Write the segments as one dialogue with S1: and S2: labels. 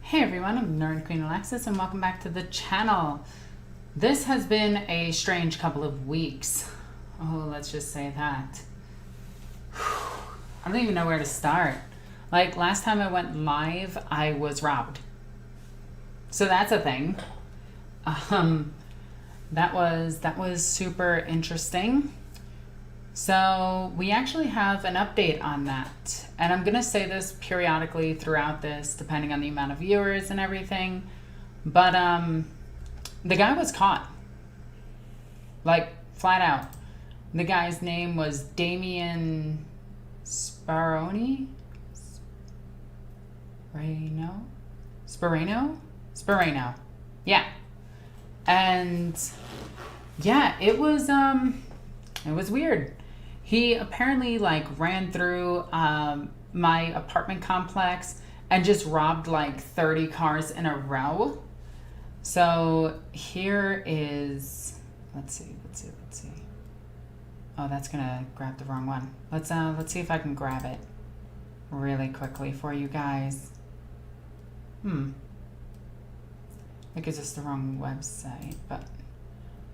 S1: Hey everyone, I'm NornQueenAlexis and welcome back to the channel. This has been a strange couple of weeks. Oh, let's just say that. I don't even know where to start. Like last time I went live, I was robbed. So that's a thing. That was super interesting. So we actually have an update on that. And I'm going to say this periodically throughout this, depending on the amount of viewers and everything. But the guy was caught. Like, flat out. The guy's name was Damien Sparoni? Sparano? Yeah. And yeah, it was weird. He apparently like ran through my apartment complex and just robbed like 30 cars in a row. So here is, let's see. Oh, that's gonna grab the wrong one. Let's see if I can grab it really quickly for you guys. I think it's just the wrong website, but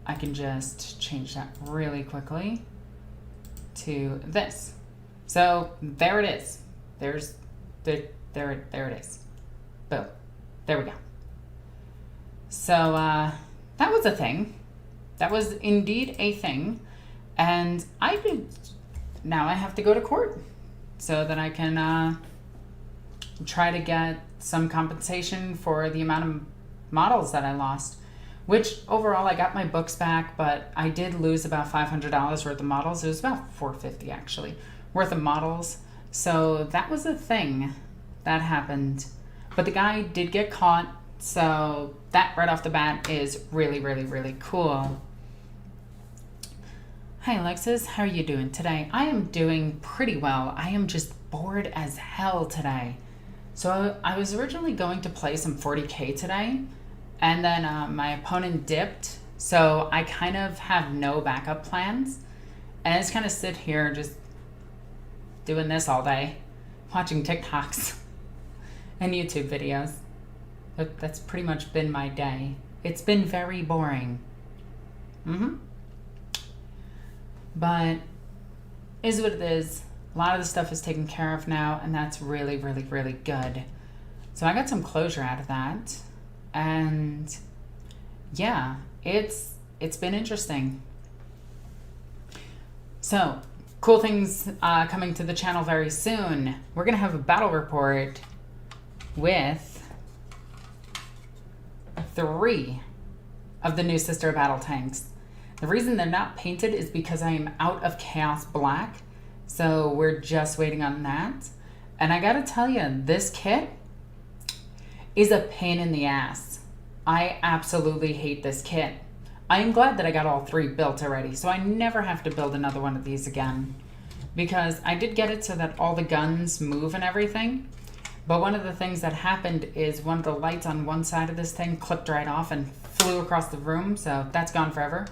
S1: I can just change that really quickly to this. So there it is. There it is. Boom. There we go. So that was a thing. That was indeed a thing. And now I have to go to court so that I can try to get some compensation for the amount of models that I lost. Which overall I got my books back, but I did lose about $500 worth of models. It was about $450 actually worth of models. So that was a thing that happened. But the guy did get caught, so that right off the bat is really, really, really cool. Hi Alexis, how are you doing today? I am doing pretty well. I am just bored as hell today. So I was originally going to play some 40K today. And then my opponent dipped, so I kind of have no backup plans. And I just kind of sit here just doing this all day, watching TikToks and YouTube videos. That's pretty much been my day. It's been very boring. But is what it is. A lot of the stuff is taken care of now, and that's really, really, really good. So I got some closure out of that. And yeah, it's been interesting. So cool things coming to the channel very soon. We're gonna have a battle report with 3 of the new sister battle tanks. The reason they're not painted is because I am out of Chaos Black, so we're just waiting on that. And I gotta tell you, this kit is a pain in the ass. I absolutely hate this kit. I am glad that I got all 3 built already, so I never have to build another one of these again. Because I did get it so that all the guns move and everything, but one of the things that happened is one of the lights on one side of this thing clipped right off and flew across the room, so that's gone forever.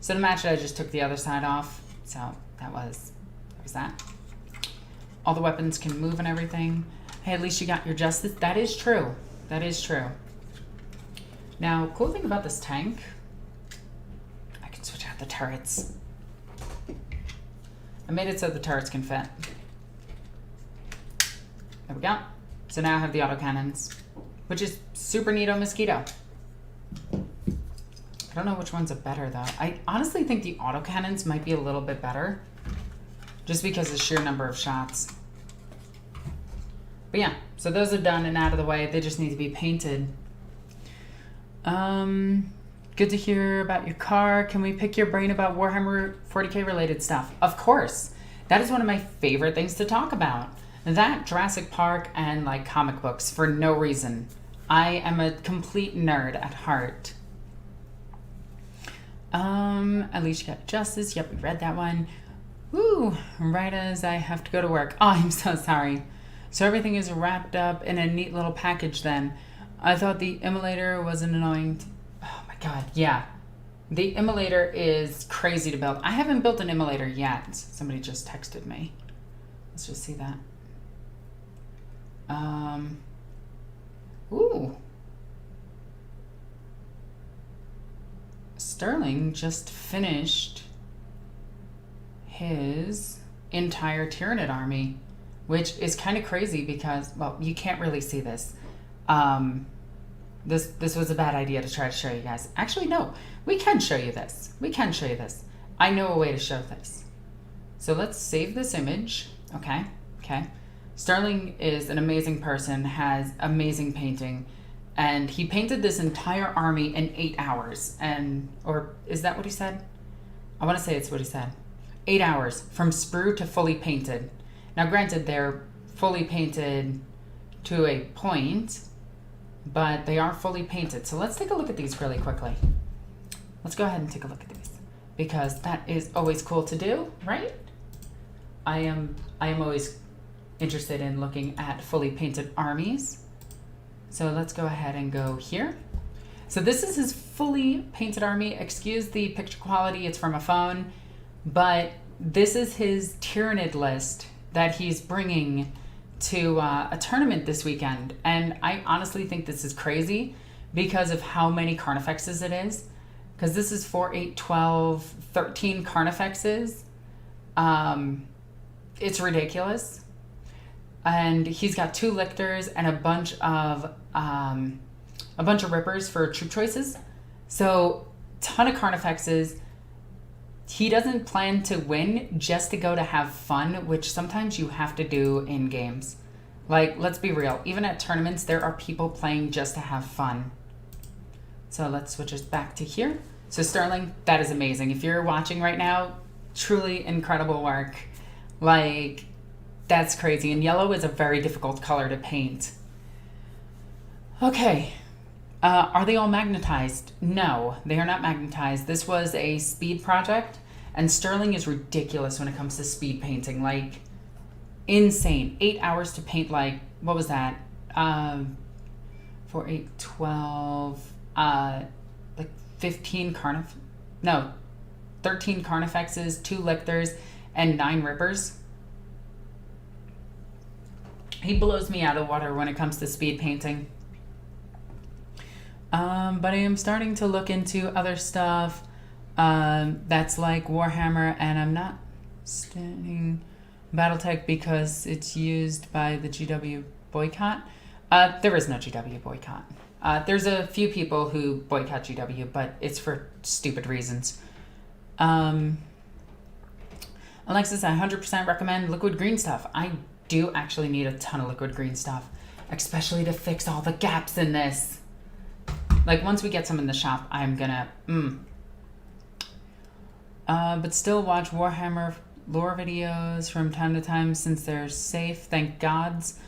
S1: So to match it, I just took the other side off, so that was that. All the weapons can move and everything. Hey, at least you got your justice. That is true. That is true. Now, cool thing about this tank, I can switch out the turrets. I made it so the turrets can fit. There we go. So now I have the autocannons, which is super neato mosquito. I don't know which one's a better though. I honestly think the autocannons might be a little bit better, just because of the sheer number of shots. But yeah, so those are done and out of the way. They just need to be painted. Good to hear about your car. Can we pick your brain about Warhammer 40K related stuff? Of course. That is one of my favorite things to talk about. That, Jurassic Park, and like comic books for no reason. I am a complete nerd at heart. At least you got justice. Yep, we read that one. Woo, right as I have to go to work. Oh, I'm so sorry. So everything is wrapped up in a neat little package then. I thought the immolator was an annoying... Oh my god, yeah. The immolator is crazy to build. I haven't built an immolator yet. Somebody just texted me. Let's just see that. Ooh. Sterling just finished his entire Tyranid army, which is kind of crazy because, well, you can't really see this. This was a bad idea to try to show you guys. Actually, no, we can show you this. We can show you this. I know a way to show this. So let's save this image. Okay. Sterling is an amazing person, has amazing painting, and he painted this entire army in 8 hours. Or is that what he said? I want to say it's what he said. 8 hours from sprue to fully painted. Now, granted, they're fully painted to a point, but they are fully painted. So let's take a look at these really quickly. Let's go ahead and take a look at these, because that is always cool to do, right? I am always interested in looking at fully painted armies. So let's go ahead and go here. So this is his fully painted army. Excuse the picture quality, it's from a phone, but this is his Tyranid list that he's bringing to a tournament this weekend. And I honestly think this is crazy because of how many Carnifexes it is. Because this is 4, 8, 12, 13 Carnifexes. It's ridiculous. And he's got 2 lictors and a bunch of rippers for troop choices. So ton of Carnifexes. He doesn't plan to win, just to go to have fun, which sometimes you have to do in games. Like, let's be real. Even at tournaments, there are people playing just to have fun. So let's switch us back to here. So Sterling, that is amazing. If you're watching right now, truly incredible work. Like, that's crazy. And yellow is a very difficult color to paint. Okay. Are they all magnetized? No, they are not magnetized. This was a speed project, and Sterling is ridiculous when it comes to speed painting. Like, insane. 8 hours to paint, like, what was that? 4, 8, 12, like 15 no, 13 Carnifexes, 2 lictors, and 9 rippers. He blows me out of the water when it comes to speed painting. But I am starting to look into other stuff that's like Warhammer, and I'm not studying Battletech because it's used by the GW boycott. There is no GW boycott. There's a few people who boycott GW, but it's for stupid reasons. Alexis, I 100% recommend liquid green stuff. I do actually need a ton of liquid green stuff, especially to fix all the gaps in this. Like, once we get some in the shop, I'm gonna, but still watch Warhammer lore videos from time to time since they're safe, thank gods.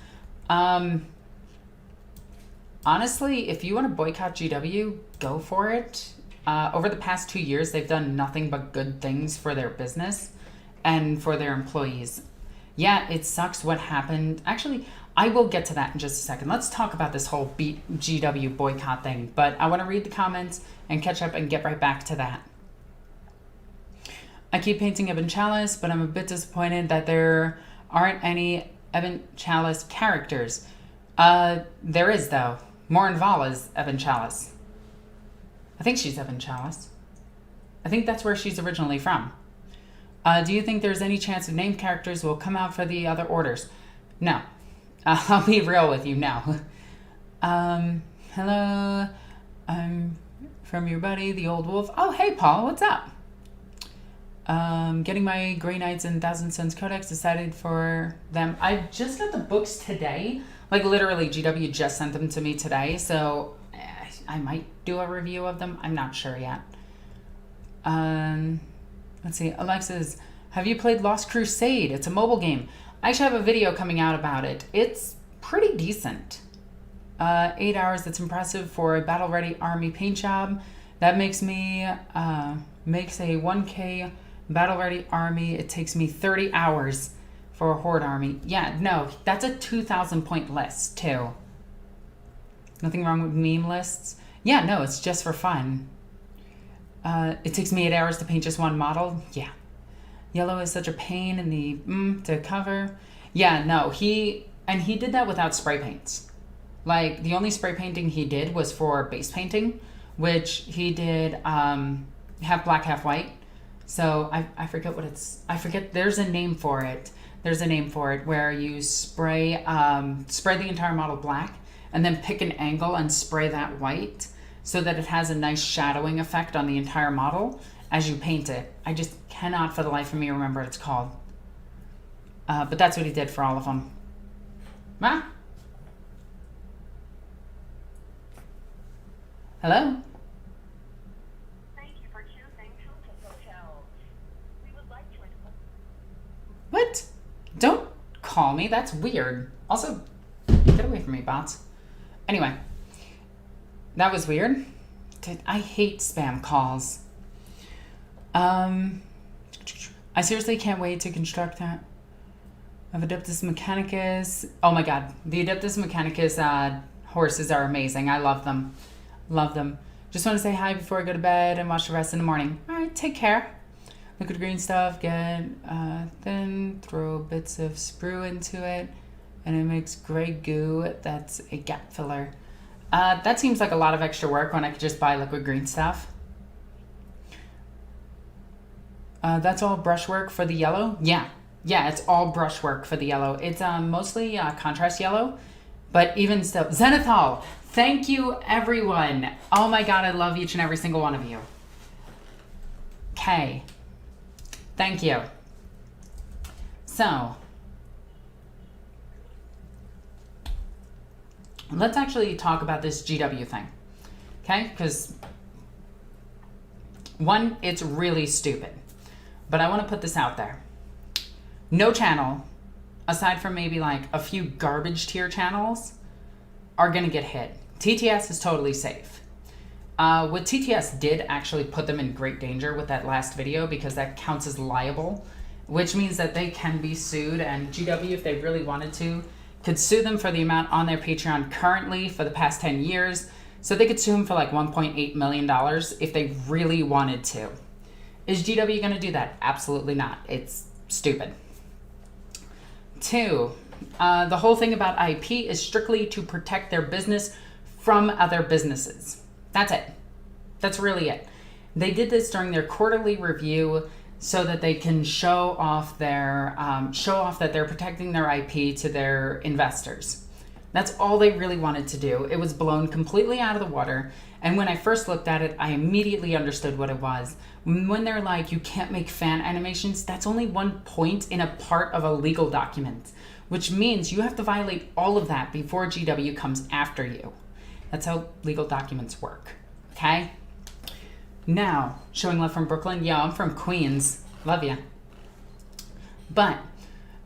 S1: Honestly, if you want to boycott GW, go for it. Over the past 2 years, they've done nothing but good things for their business and for their employees. Yeah, it sucks what happened. Actually, I will get to that in just a second. Let's talk about this whole GW boycott thing, but I want to read the comments and catch up and get right back to that. I keep painting Ebon Chalice, but I'm a bit disappointed that there aren't any Ebon Chalice characters. There is, though. Morin Vala's Ebon Chalice. I think she's Ebon Chalice. I think that's where she's originally from. Do you think there's any chance of named characters will come out for the other orders? No. I'll be real with you, no. Hello. I'm from your buddy, the Old Wolf. Oh, hey, Paul, what's up? Getting my Grey Knights and Thousand Suns Codex, decided for them. I just got the books today. Like, literally, GW just sent them to me today, so I might do a review of them. I'm not sure yet. Let's see. Alexis, have you played Lost Crusade? It's a mobile game. I actually have a video coming out about it. It's pretty decent. 8 hours, that's impressive for a battle-ready army paint job. That makes me, makes a 1K battle-ready army. It takes me 30 hours for a horde army. Yeah, no, that's a 2,000 point list, too. Nothing wrong with meme lists. Yeah, no, it's just for fun. It takes me 8 hours to paint just one model. Yeah. Yellow is such a pain in the to cover. Yeah, no, he did that without spray paints. Like, the only spray painting he did was for base painting, which he did half black, half white. So I forget what it's, there's a name for it. There's a name for it where you spray the entire model black and then pick an angle and spray that white so that it has a nice shadowing effect on the entire model as you paint it. I just cannot for the life of me remember what it's called. But that's what he did for all of them. Ma? Hello?
S2: Thank you for choosing Hilton Hotels. We would like to...
S1: What? Don't call me. That's weird. Also, get away from me, bots. Anyway, that was weird. I hate spam calls. I seriously can't wait to construct that. Of Adeptus Mechanicus. Oh my god. The Adeptus Mechanicus horses are amazing. I love them. Love them. Just want to say hi before I go to bed and watch the rest in the morning. Alright, take care. Liquid green stuff, get thin, throw bits of sprue into it, and it makes gray goo. That's a gap filler. That seems like a lot of extra work when I could just buy liquid green stuff. That's all brushwork for the yellow? Yeah, it's all brushwork for the yellow. It's mostly contrast yellow, but even still. Zenithal, thank you everyone. Oh my god, I love each and every single one of you. Okay. Thank you. So, let's actually talk about this GW thing. Okay? Because, one, it's really stupid. But I want to put this out there. No channel, aside from maybe like a few garbage tier channels, are going to get hit. TTS is totally safe. What TTS did actually put them in great danger with that last video because that counts as liable, which means that they can be sued, and GW, if they really wanted to, could sue them for the amount on their Patreon currently for the past 10 years. So they could sue them for like $1.8 million if they really wanted to. Is GW going to do that? Absolutely not. It's stupid. 2, the whole thing about IP is strictly to protect their business from other businesses. That's it. That's really it. They did this during their quarterly review so that they can show off that they're protecting their IP to their investors. That's all they really wanted to do. It was blown completely out of the water. And when I first looked at it, I immediately understood what it was. When they're like, you can't make fan animations, that's only one point in a part of a legal document, which means you have to violate all of that before GW comes after you. That's how legal documents work, okay? Now, showing love from Brooklyn. Yeah, I'm from Queens. Love ya. But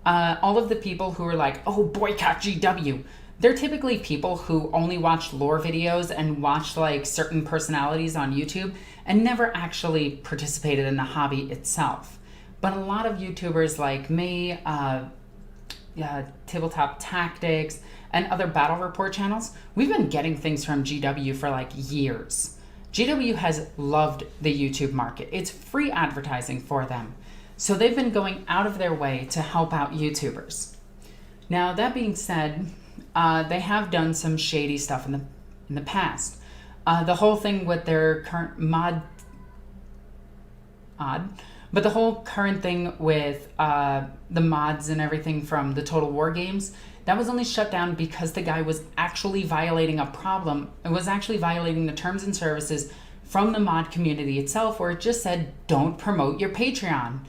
S1: all of the people who are like, oh, boycott GW, they're typically people who only watch lore videos and watch like certain personalities on YouTube and never actually participated in the hobby itself. But a lot of YouTubers like me, Tabletop Tactics, and other battle report channels, we've been getting things from GW for like years. GW has loved the YouTube market. It's free advertising for them. So they've been going out of their way to help out YouTubers. Now, that being said, they have done some shady stuff in the past. The whole thing with their current but the whole current thing with the mods and everything from the Total War games, that was only shut down because the guy was actually violating a problem. It was actually violating the terms and services from the mod community itself, where it just said, don't promote your Patreon.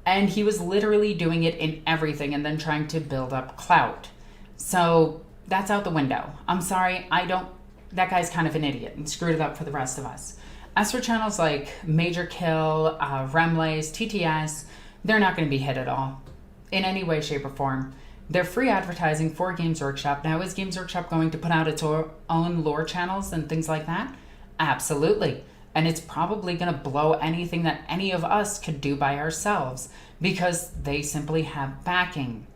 S1: And he was literally doing it in everything and then trying to build up clout. So that's out the window. I'm sorry, that guy's kind of an idiot and screwed it up for the rest of us. As for channels like Major Kill, Remlays, TTS, they're not going to be hit at all in any way, shape, or form. They're free advertising for Games Workshop. Now, is Games Workshop going to put out its own lore channels and things like that? Absolutely. And it's probably going to blow anything that any of us could do by ourselves because they simply have backing.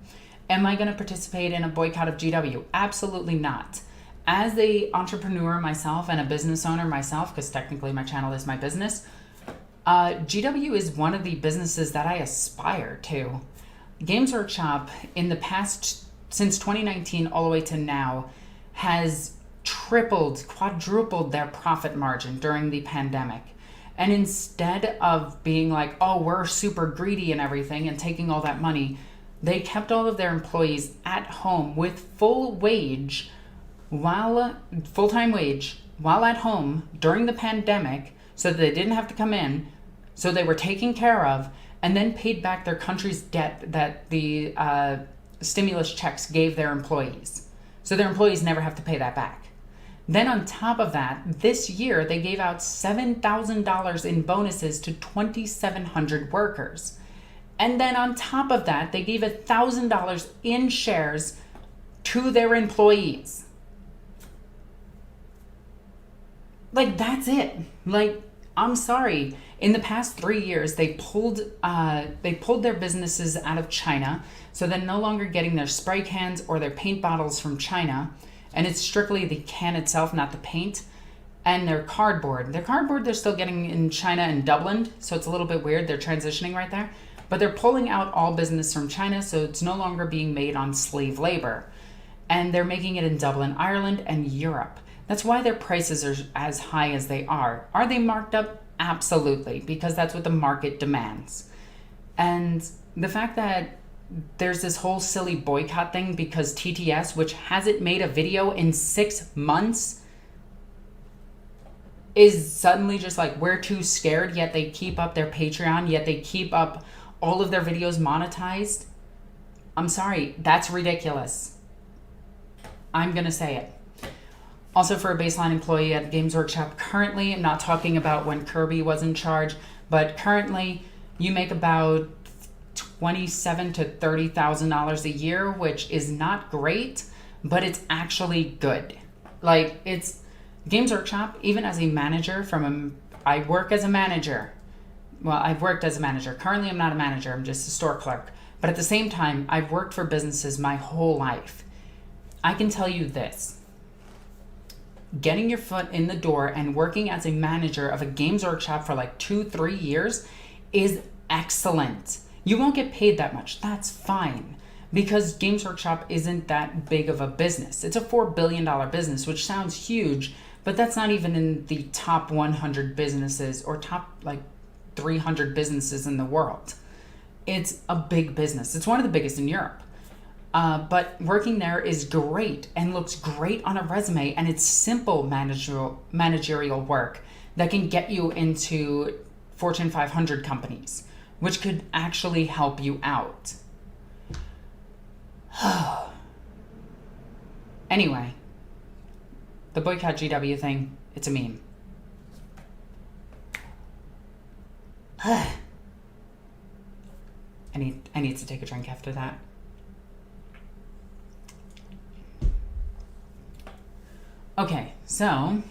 S1: Am I going to participate in a boycott of GW? Absolutely not. As an entrepreneur myself and a business owner myself, because technically my channel is my business, GW is one of the businesses that I aspire to. Games Workshop, in the past, since 2019 all the way to now, has tripled, quadrupled their profit margin during the pandemic. And instead of being like, oh, we're super greedy and everything and taking all that money, they kept all of their employees at home with full-time wage while at home during the pandemic so that they didn't have to come in, so they were taken care of, and then paid back their country's debt that the stimulus checks gave their employees. So their employees never have to pay that back. Then on top of that, this year they gave out $7,000 in bonuses to 2,700 workers. And then on top of that, they gave $1,000 in shares to their employees. Like, that's it. Like, I'm sorry. In the past 3 years, they pulled their businesses out of China, so they're no longer getting their spray cans or their paint bottles from China. And it's strictly the can itself, not the paint. And their cardboard. Their cardboard they're still getting in China and Dublin, so it's a little bit weird. They're transitioning right there. But they're pulling out all business from China, so it's no longer being made on slave labor. And they're making it in Dublin, Ireland, and Europe. That's why their prices are as high as they are. Are they marked up? Absolutely, because that's what the market demands. And the fact that there's this whole silly boycott thing because TTS, which hasn't made a video in 6 months, is suddenly just like, we're too scared, yet they keep up their Patreon, yet they keep up all of their videos monetized. I'm sorry, that's ridiculous. I'm gonna say it. Also, for a baseline employee at Games Workshop, currently, I'm not talking about when Kirby was in charge, but currently you make about $27,000 to $30,000 a year, which is not great, but it's actually good. Like, it's Games Workshop, even as a manager I work as a manager. Well, I've worked as a manager. Currently, I'm not a manager. I'm just a store clerk. But at the same time, I've worked for businesses my whole life. I can tell you this. Getting your foot in the door and working as a manager of a Games Workshop for like 2-3 years is excellent. You won't get paid that much. That's fine. Because Games Workshop isn't that big of a business. It's a $4 billion business, which sounds huge, but that's not even in the top 100 businesses or top like 300 businesses in the world. It's a big business. It's one of the biggest in Europe. But working there is great and looks great on a resume, and it's simple managerial work that can get you into Fortune 500 companies, which could actually help you out. Anyway, the boycott GW thing, it's a meme. I need to take a drink after that. Okay, so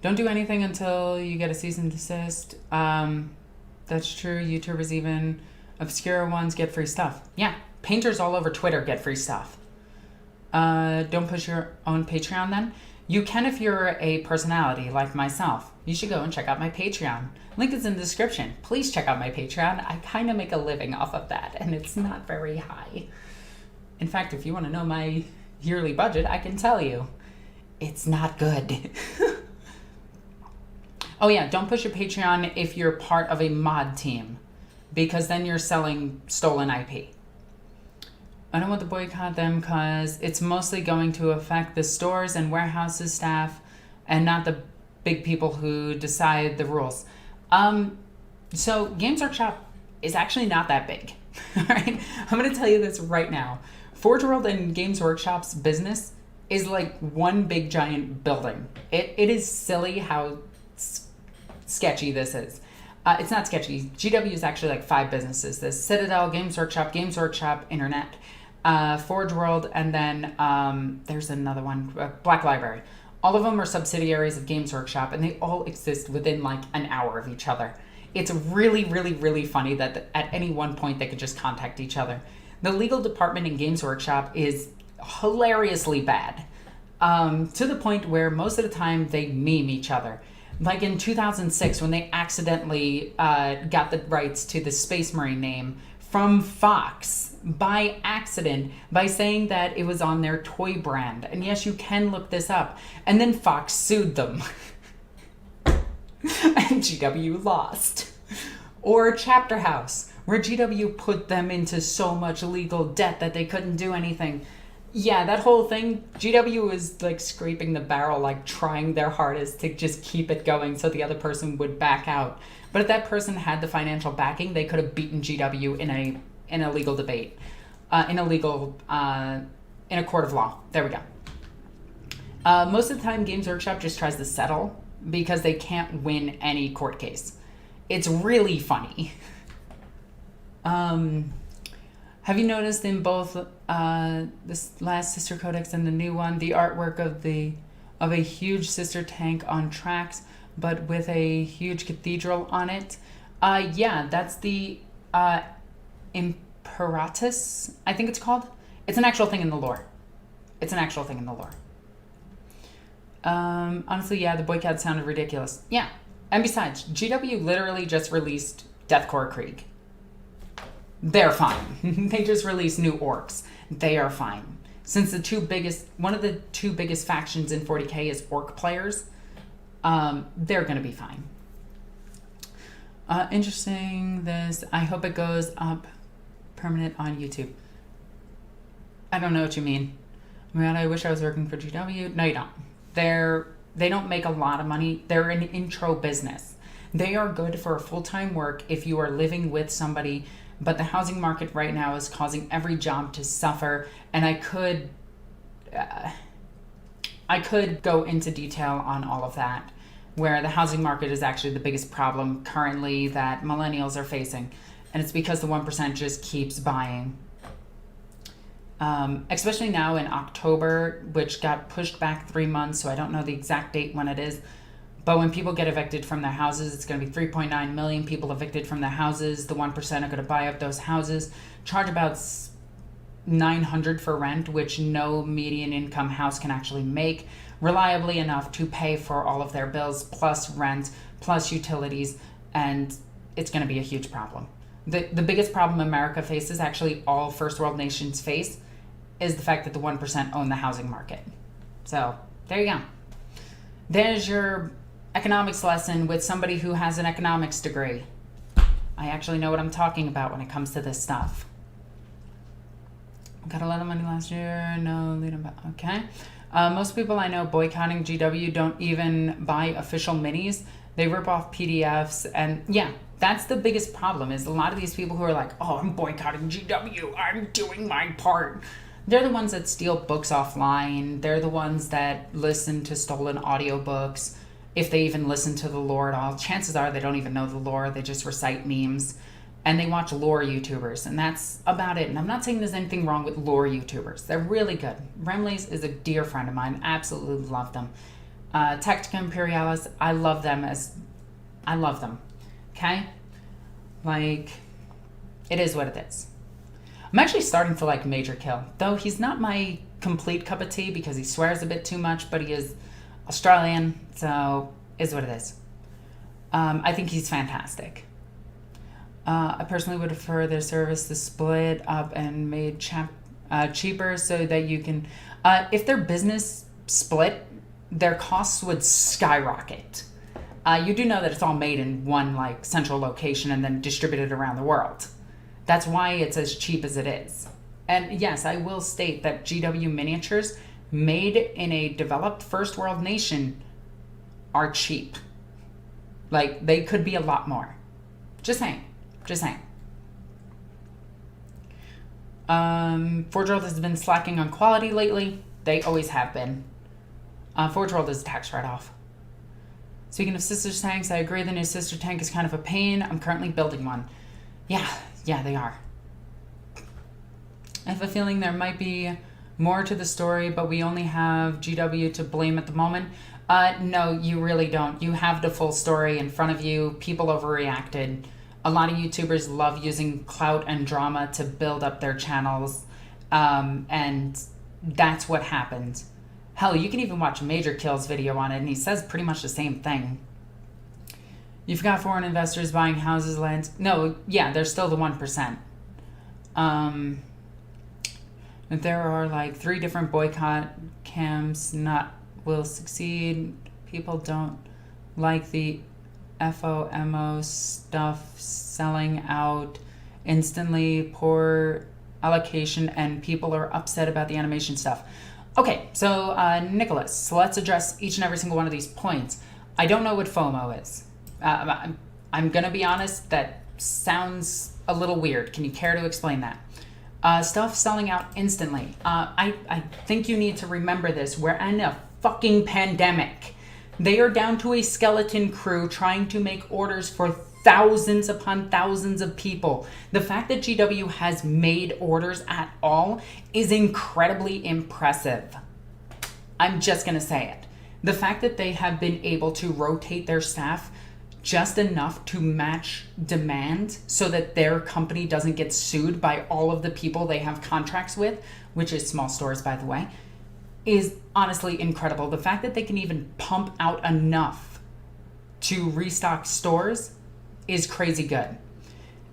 S1: don't do anything until you get a cease and desist. That's true. YouTubers, even obscure ones, get free stuff. Yeah, painters all over Twitter get free stuff. Don't push your own Patreon then. You can if you're a personality like myself. You should go and check out my Patreon. Link is in the description. Please check out my Patreon. I kind of make a living off of that, and it's not very high. In fact, if you want to know my yearly budget, I can tell you. It's not good. Oh yeah, don't push your Patreon if you're part of a mod team, because then you're selling stolen IP. I don't want to boycott them because it's mostly going to affect the stores and warehouses staff and not the big people who decide the rules. So Games Workshop is actually not that big. All right, I'm going to tell you this right now. Forge World and Games Workshop's business is like one big giant building. It is silly how sketchy this is. It's not sketchy. GW is actually like 5 businesses. There's Citadel, Games Workshop, Internet, Forge World, and then there's another one, Black Library. All of them are subsidiaries of Games Workshop, and they all exist within like an hour of each other. It's really, really, really funny that at any one point they could just contact each other. The legal department in Games Workshop is hilariously bad, to the point where most of the time they meme each other. Like in 2006, when they accidentally got the rights to the Space Marine name from Fox by accident by saying that it was on their toy brand. And yes, you can look this up. And then Fox sued them. and GW lost. Or Chapter House, where GW put them into so much legal debt that they couldn't do anything. Yeah, that whole thing, GW was like scraping the barrel, like trying their hardest to just keep it going so the other person would back out. But if that person had the financial backing, they could have beaten GW in a legal debate, in a court of law. There we go. Most of the time, Games Workshop just tries to settle because they can't win any court case. It's really funny. Have you noticed in both this last Sister Codex and the new one, the artwork of a huge sister tank on tracks, but with a huge cathedral on it? Yeah, that's the Imperatus, I think it's called. It's an actual thing in the lore. Honestly, yeah, the boycott sounded ridiculous. Yeah, and besides, GW literally just released Deathcore Krieg. They're fine. They just released new Orks. They are fine. Since one of the two biggest factions in 40k is Ork players, they're gonna be fine. Interesting this. I hope it goes up permanent on YouTube. I don't know what you mean. Man, I wish I was working for GW. No, you don't. They don't make a lot of money. They're an intro business. They are good for full-time work if you are living with somebody, but the housing market right now is causing every job to suffer, and I could go into detail on all of that, where the housing market is actually the biggest problem currently that millennials are facing, and it's because the 1% just keeps buying. Especially now in October, which got pushed back 3 months, so I don't know the exact date when it is. But when people get evicted from their houses, it's going to be 3.9 million people evicted from their houses. The 1% are going to buy up those houses, charge about $900 for rent, which no median income house can actually make reliably enough to pay for all of their bills, plus rent, plus utilities, and it's going to be a huge problem. The biggest problem America faces, actually all first world nations face, is the fact that the 1% own the housing market. So there you go. There's your economics lesson with somebody who has an economics degree. I actually know what I'm talking about when it comes to this stuff. Got a lot of money last year. No, lead them back. Okay. Most people I know boycotting GW don't even buy official minis. They rip off PDFs, and yeah, that's the biggest problem, is a lot of these people who are like, oh, I'm boycotting GW, I'm doing my part. They're the ones that steal books offline. They're the ones that listen to stolen audiobooks, if they even listen to the lore at all. Chances are they don't even know the lore. They just recite memes, and they watch lore YouTubers, and that's about it. And I'm not saying there's anything wrong with lore YouTubers. They're really good. Remley's is a dear friend of mine. Absolutely love them. Tactica Imperialis, I love them. Okay? Like, it is what it is. I'm actually starting to like Major Kill, though he's not my complete cup of tea because he swears a bit too much, but he is Australian, so is what it is. I think he's fantastic. I personally would prefer their service to split up and made cheaper so that you can, if their business split, their costs would skyrocket. You do know that it's all made in one like central location and then distributed around the world. That's why it's as cheap as it is. And yes, I will state that GW miniatures made in a developed first world nation are cheap. Like, they could be a lot more. Just saying. Forge World has been slacking on quality lately. They always have been. Forge World is a tax write-off. Speaking of sister tanks, I agree the new sister tank is kind of a pain. I'm currently building one. Yeah, they are. I have a feeling there might be more to the story, but we only have GW to blame at the moment. No, you really don't. You have the full story in front of you. People overreacted. A lot of YouTubers love using clout and drama to build up their channels, and that's what happened. Hell, you can even watch Major Kill's video on it, and he says pretty much the same thing. You've got foreign investors buying houses, lands. No, yeah, they're still the 1%. There are like 3 different boycott camps. Not will succeed. People don't like the FOMO stuff selling out instantly, poor allocation, and people are upset about the animation stuff. Okay, so Nicholas, let's address each and every single one of these points. I don't know what FOMO is. I'm going to be honest, that sounds a little weird. Can you care to explain that? Stuff selling out instantly. I think you need to remember this. We're in a fucking pandemic. They are down to a skeleton crew trying to make orders for thousands upon thousands of people. The fact that GW has made orders at all is incredibly impressive. I'm just going to say it. The fact that they have been able to rotate their staff just enough to match demand so that their company doesn't get sued by all of the people they have contracts with, which is small stores, by the way, is honestly incredible. The fact that they can even pump out enough to restock stores is crazy good.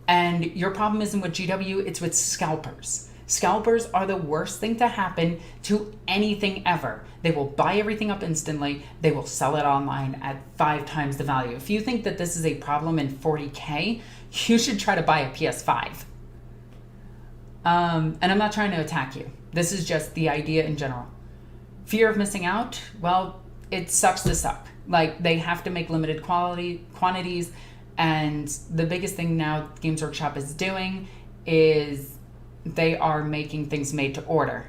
S1: And your problem isn't with GW, it's with scalpers. Scalpers are the worst thing to happen to anything ever. They will buy everything up instantly. They will sell it online at 5 times the value. If you think that this is a problem in 40K, you should try to buy a PS5. And I'm not trying to attack you. This is just the idea in general. Fear of missing out, well, it sucks to suck. Like, they have to make limited quantities, and the biggest thing now Games Workshop is doing is they are making things made to order.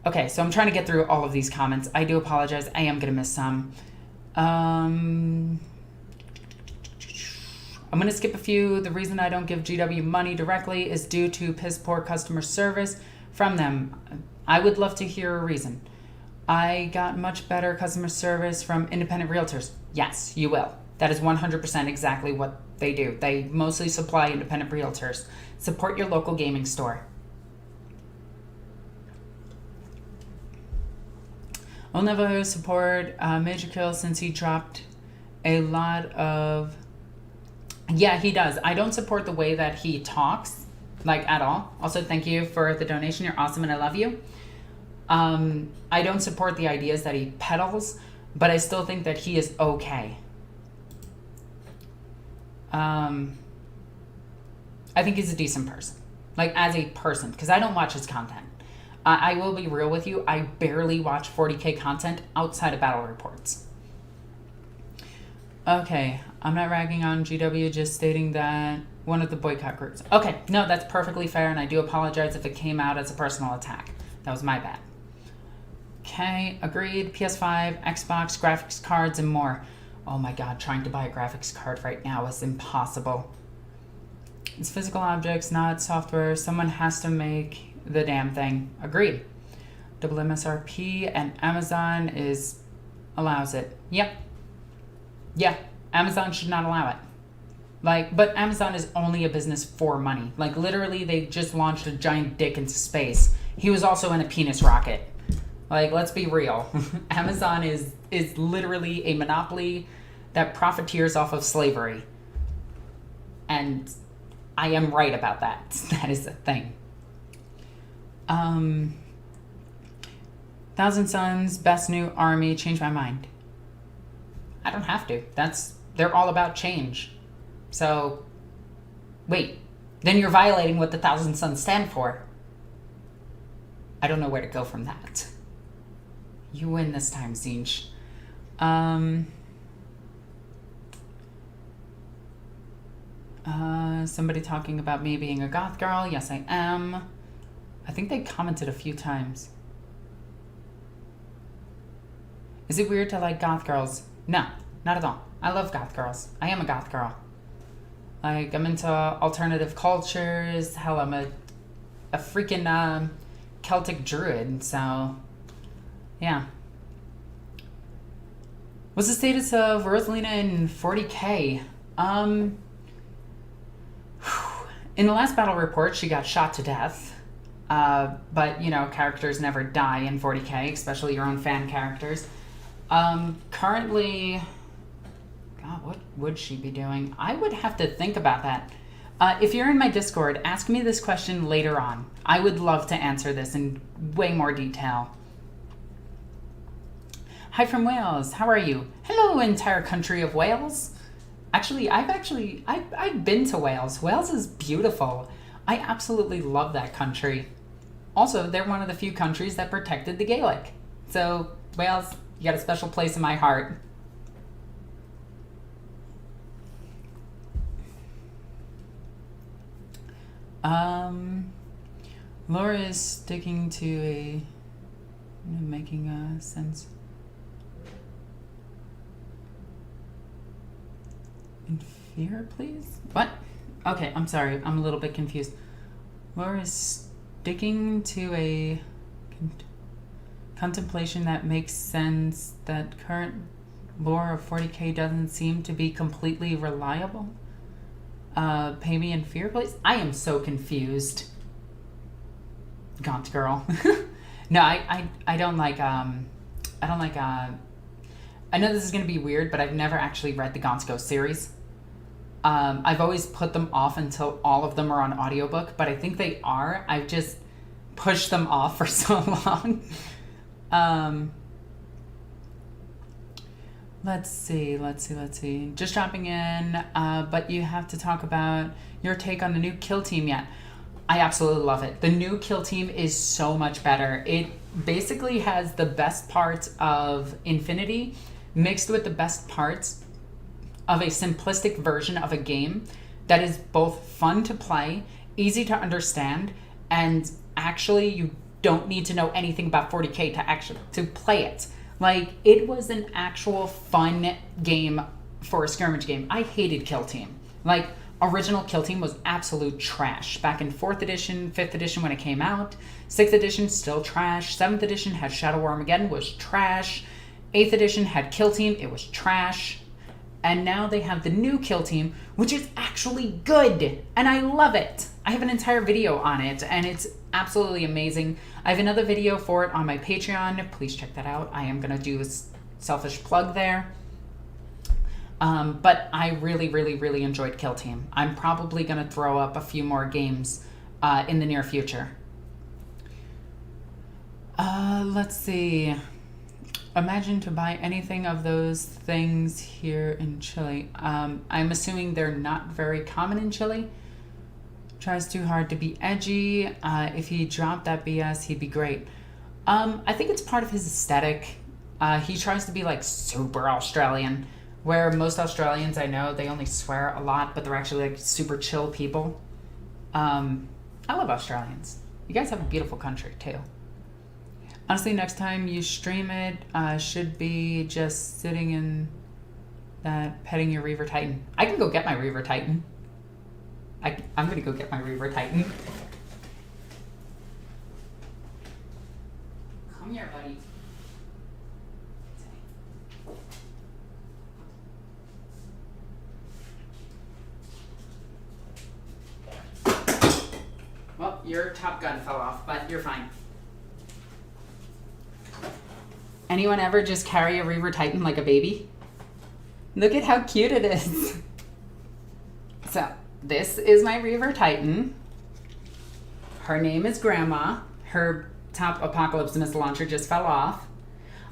S1: Okay, so I'm trying to get through all of these comments. I do apologize. I am going to miss some. I'm going to skip a few. The reason I don't give GW money directly is due to piss poor customer service from them. I would love to hear a reason. I got much better customer service from independent realtors. Yes, you will. That is 100% exactly what they do. They mostly supply independent realtors. Support your local gaming store. I'll never support Major Kill since he dropped a lot of... Yeah, he does. I don't support the way that he talks, like, at all. Also, thank you for the donation. You're awesome and I love you. I don't support the ideas that he peddles, but I still think that he is okay. I think he's a decent person, like as a person, because I don't watch his content. I will be real with you. I barely watch 40K content outside of battle reports. Okay, I'm not ragging on GW, just stating that one of the boycott groups. Okay, no, that's perfectly fair, and I do apologize if it came out as a personal attack. That was my bad. Okay, agreed. PS5, Xbox, graphics cards, and more. Oh my god, trying to buy a graphics card right now is impossible. It's physical objects, not software. Someone has to make the damn thing. Agreed. Double MSRP and Amazon allows it. Yep. Yeah, Amazon should not allow it. Like, but Amazon is only a business for money. Like, literally, they just launched a giant dick into space. He was also in a penis rocket. Like, let's be real. Amazon is literally a monopoly that profiteers off of slavery. And I am right about that. That is a thing. Thousand Sons, best new army, changed my mind. I don't have to. They're all about change. So, wait. Then you're violating what the Thousand Sons stand for. I don't know where to go from that. You win this time, Zinch. Somebody talking about me being a goth girl. Yes, I am. I think they commented a few times. Is it weird to like goth girls? No, not at all. I love goth girls. I am a goth girl. Like, I'm into alternative cultures. Hell, I'm a freaking Celtic druid, so yeah. What's the status of Rosalina in 40K? In the last battle report, she got shot to death. But, you know, characters never die in 40K, especially your own fan characters. Currently, God, what would she be doing? I would have to think about that. If you're in my Discord, ask me this question later on. I would love to answer this in way more detail. Hi from Wales. How are you? Hello, entire country of Wales. I've been to Wales. Wales is beautiful. I absolutely love that country. Also, they're one of the few countries that protected the Gaelic. So, Wales, you got a special place in my heart. Laura is sticking to a... making sense. In fear, please? What? Okay, I'm sorry. I'm a little bit confused. Laura is sticking to a contemplation that makes sense that current lore of 40k doesn't seem to be completely reliable. Pay me in fear, please? I am so confused. Gaunt girl. No, I don't like, I know this is going to be weird, but I've never actually read the Gaunt's Ghost series. I've always put them off until all of them are on audiobook, but I think they are. I've just pushed them off for so long. Let's see. Just dropping in, but you have to talk about your take on the new kill team yet. I absolutely love it. The new kill team is so much better. It basically has the best parts of Infinity mixed with the best parts of a simplistic version of a game that is both fun to play, easy to understand, and actually you don't need to know anything about 40k to play it. Like, it was an actual fun game for a skirmish game. I hated Kill Team. Like, original Kill Team was absolute trash. Back in 4th edition, 5th edition when it came out. 6th edition, still trash. 7th edition had Shadow Armageddon, was trash. 8th edition had Kill Team, it was trash. And now they have the new Kill Team, which is actually good. And I love it. I have an entire video on it, and it's absolutely amazing. I have another video for it on my Patreon. Please check that out. I am going to do a selfish plug there. But I really enjoyed Kill Team. I'm probably going to throw up a few more games in the near future. Let's see. Imagine to buy anything of those things here in Chile. I'm assuming they're not very common in Chile. Tries too hard to be edgy. If he dropped that BS, he'd be great. I think it's part of his aesthetic. He tries to be like super Australian, where most Australians I know, they only swear a lot, but they're actually like super chill people. I love Australians. You guys have a beautiful country too. Honestly, next time you stream it, should be just sitting in that petting your Reaver Titan. I can go get my Reaver Titan. I'm gonna go get my Reaver Titan. Come here, buddy. Well, your top gun fell off, but you're fine. Anyone ever just carry a Reaver Titan like a baby? Look at how cute it is. So, this is my Reaver Titan. Her name is Grandma. Her top Apocalypse missile launcher just fell off.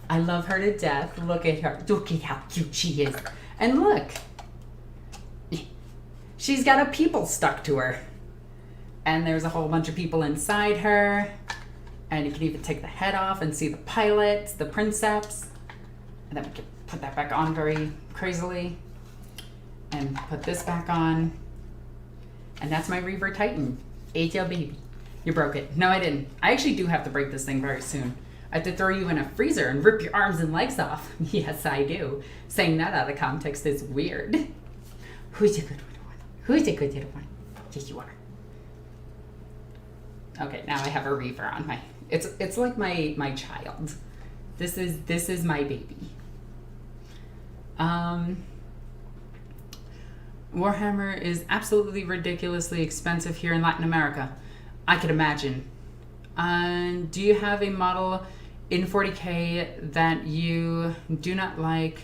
S1: I love her to death. Look at her. Look at how cute she is. And look. She's got a people stuck to her. And there's a whole bunch of people inside her. And you can even take the head off and see the pilot, the princeps. And then we can put that back on very crazily. And put this back on. And that's my Reaver Titan. Ate your baby. You broke it. No, I didn't. I actually do have to break this thing very soon. I have to throw you in a freezer and rip your arms and legs off. Yes, I do. Saying that out of context is weird. Who's a good one? Who's a good little one? Yes, you are. Okay, now I have a Reaver on my... It's like my child. This is my baby. Warhammer is absolutely ridiculously expensive here in Latin America. I could imagine. Do you have a model in 40k that you do not like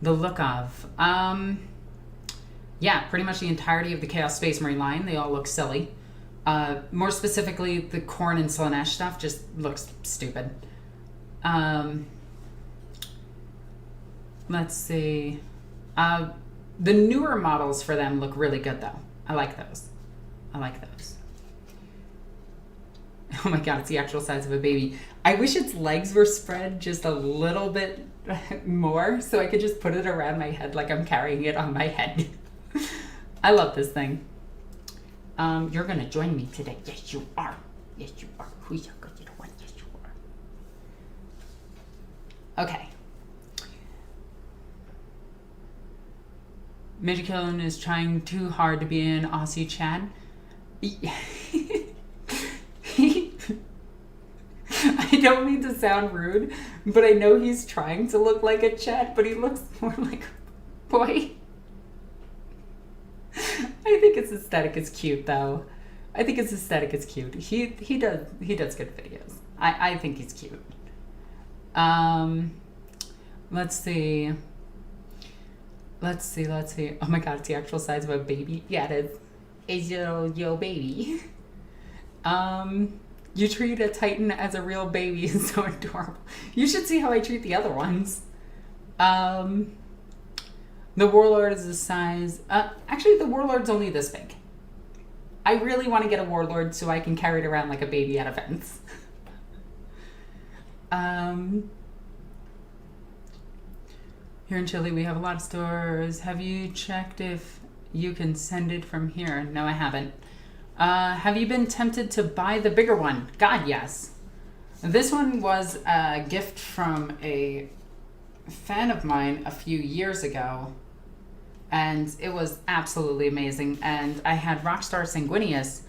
S1: the look of? Yeah, pretty much the entirety of the Chaos Space Marine line. They all look silly. More specifically, the Khorne and Slaanesh stuff just looks stupid. Let's see. The newer models for them look really good, though. I like those. I like those. Oh my god, it's the actual size of a baby. I wish its legs were spread just a little bit more so I could just put it around my head like I'm carrying it on my head. I love this thing. You're gonna join me today. Yes, you are. Yes, you are. Who's your good little one? Yes, you are. Okay. Midgekillen is trying too hard to be an Aussie Chad. I don't mean to sound rude, but I know he's trying to look like a Chad, but he looks more like a boy. I think it's aesthetic. It's cute, though. I think it's aesthetic. It's cute. He does good videos. I think he's cute. Let's see. Oh my god, it's the actual size of a baby. Yeah, it is. It's your baby. You treat a Titan as a real baby is so adorable. You should see how I treat the other ones. The Warlord is the size... actually, the Warlord's only this big. I really want to get a Warlord so I can carry it around like a baby at events. Here in Chile, we have a lot of stores. Have you checked if you can send it from here? No, I haven't. Have you been tempted to buy the bigger one? God, yes. This one was a gift from a fan of mine a few years ago, and it was absolutely amazing. And I had Rockstar Sanguinius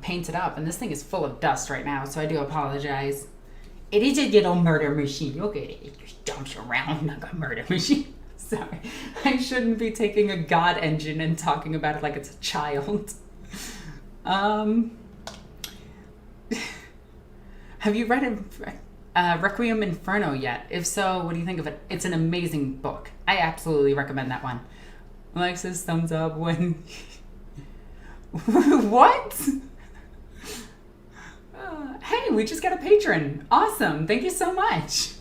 S1: painted up, and this thing is full of dust right now, so I do apologize. It is a little murder machine. Look at it. It just jumps around like a murder machine. Sorry. I shouldn't be taking a god engine and talking about it like it's a child. Have you read Requiem Inferno yet? If so, what do you think of it? It's an amazing book. I absolutely recommend that one. Alexis, thumbs up when... What? Hey, we just got a patron. Awesome. Thank you so much.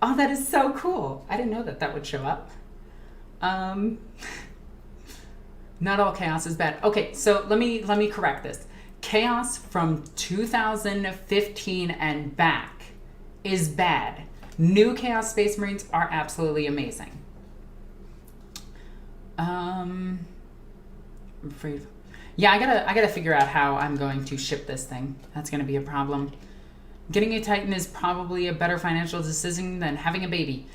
S1: Oh, that is so cool. I didn't know that would show up. Not all chaos is bad. Okay, so let me correct this. Chaos from 2015 and back is bad. New Chaos Space Marines are absolutely amazing. I'm afraid. Yeah, I gotta figure out how I'm going to ship this thing. That's gonna be a problem. Getting a Titan is probably a better financial decision than having a baby.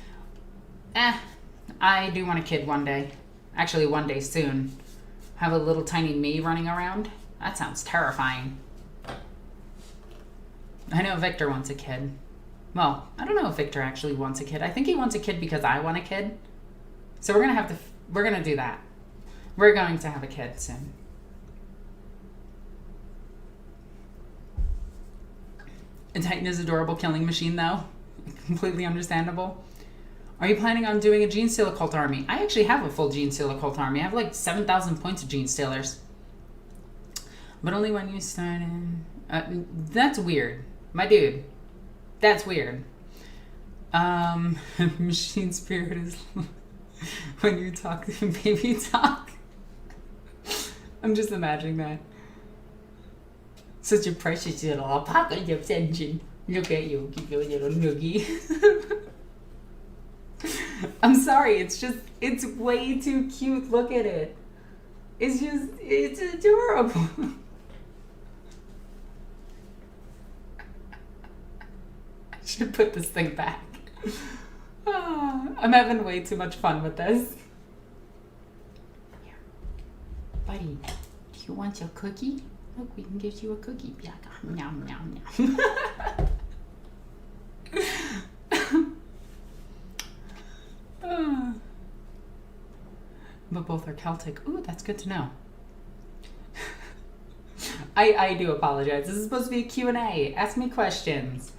S1: I do want a kid one day. Actually, one day soon. Have a little tiny me running around. That sounds terrifying. I know Victor wants a kid. Well, I don't know if Victor actually wants a kid. I think he wants a kid because I want a kid. So we're gonna do that. We're going to have a kid soon. A Titan is adorable killing machine, though. Completely understandable. Are you planning on doing a Genestealer cult army? I actually have a full Genestealer cult army. I have like 7,000 points of Genestealers. But only when you start in... that's weird. My dude. That's weird. Machine spirit is... when you talk, baby talk. I'm just imagining that. Such a precious little apocalypse engine. Look at you, give you a little noogie. I'm sorry, it's way too cute. Look at it. It's adorable. I should put this thing back. I'm having way too much fun with this. Here. Buddy, do you want your cookie? Look, we can give you a cookie. Yeah, nom, nom, nom. But both are Celtic. Ooh, that's good to know. I do apologize. This is supposed to be a Q&A. Ask me questions.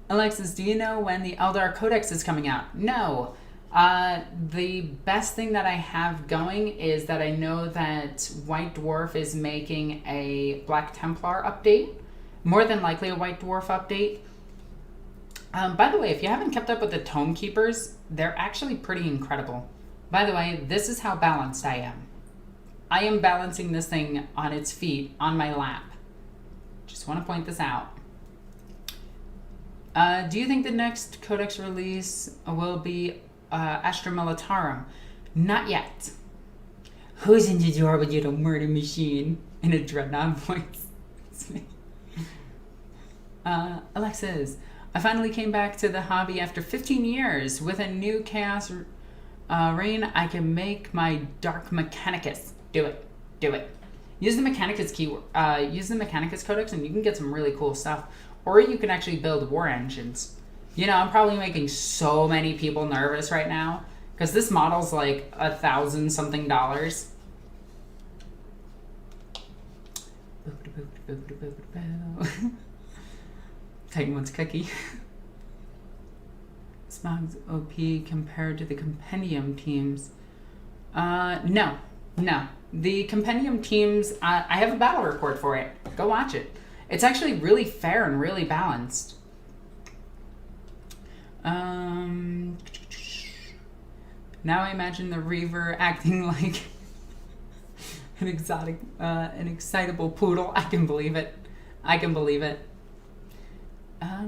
S1: Alexis, do you know when the Eldar Codex is coming out? No. The best thing that I have going is that I know that White Dwarf is making a Black Templar update. More than likely a White Dwarf update. By the way, if you haven't kept up with the Tome Keepers, they're actually pretty incredible. By the way, this is how balanced I am. I am balancing this thing on its feet on my lap. Just want to point this out. Do you think the next Codex release will be Astra Militarum? Not yet. Who's in the door with your murder machine? In a dreadnought voice. It's me. Alexis, I finally came back to the hobby after 15 years. With a new Chaos Reign, I can make my Dark Mechanicus. Do it. Do it. Use the Mechanicus keyword. Use the Mechanicus Codex and you can get some really cool stuff. Or you can actually build war engines. You know, I'm probably making so many people nervous right now. Because this model's like $1,000 something. Titan wants cookie. Smog's OP compared to the Compendium teams. No. The Compendium teams, I have a battle report for it. Go watch it. It's actually really fair and really balanced. Now I imagine the Reaver acting like an excitable poodle. I can believe it.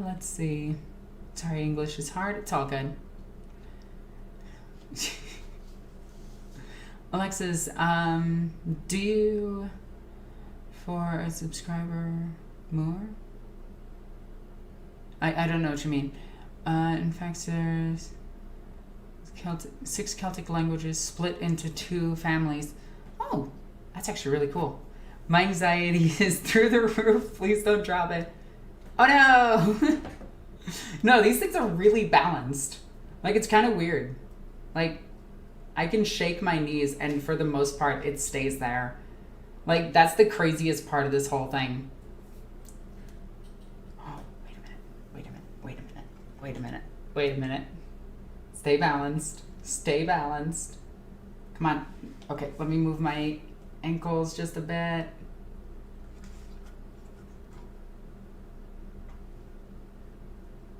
S1: Let's see. Sorry, English is hard. It's all good. Alexis, do you, for a subscriber, more? I don't know what you mean. In fact, there's 6 Celtic languages split into 2 families. Oh, that's actually really cool. My anxiety is through the roof. Please don't drop it. Oh no! No, these things are really balanced. Like, it's kind of weird. Like, I can shake my knees and for the most part it stays there. Like, that's the craziest part of this whole thing. Oh, wait a minute. Stay balanced. Come on. Okay, let me move my ankles just a bit.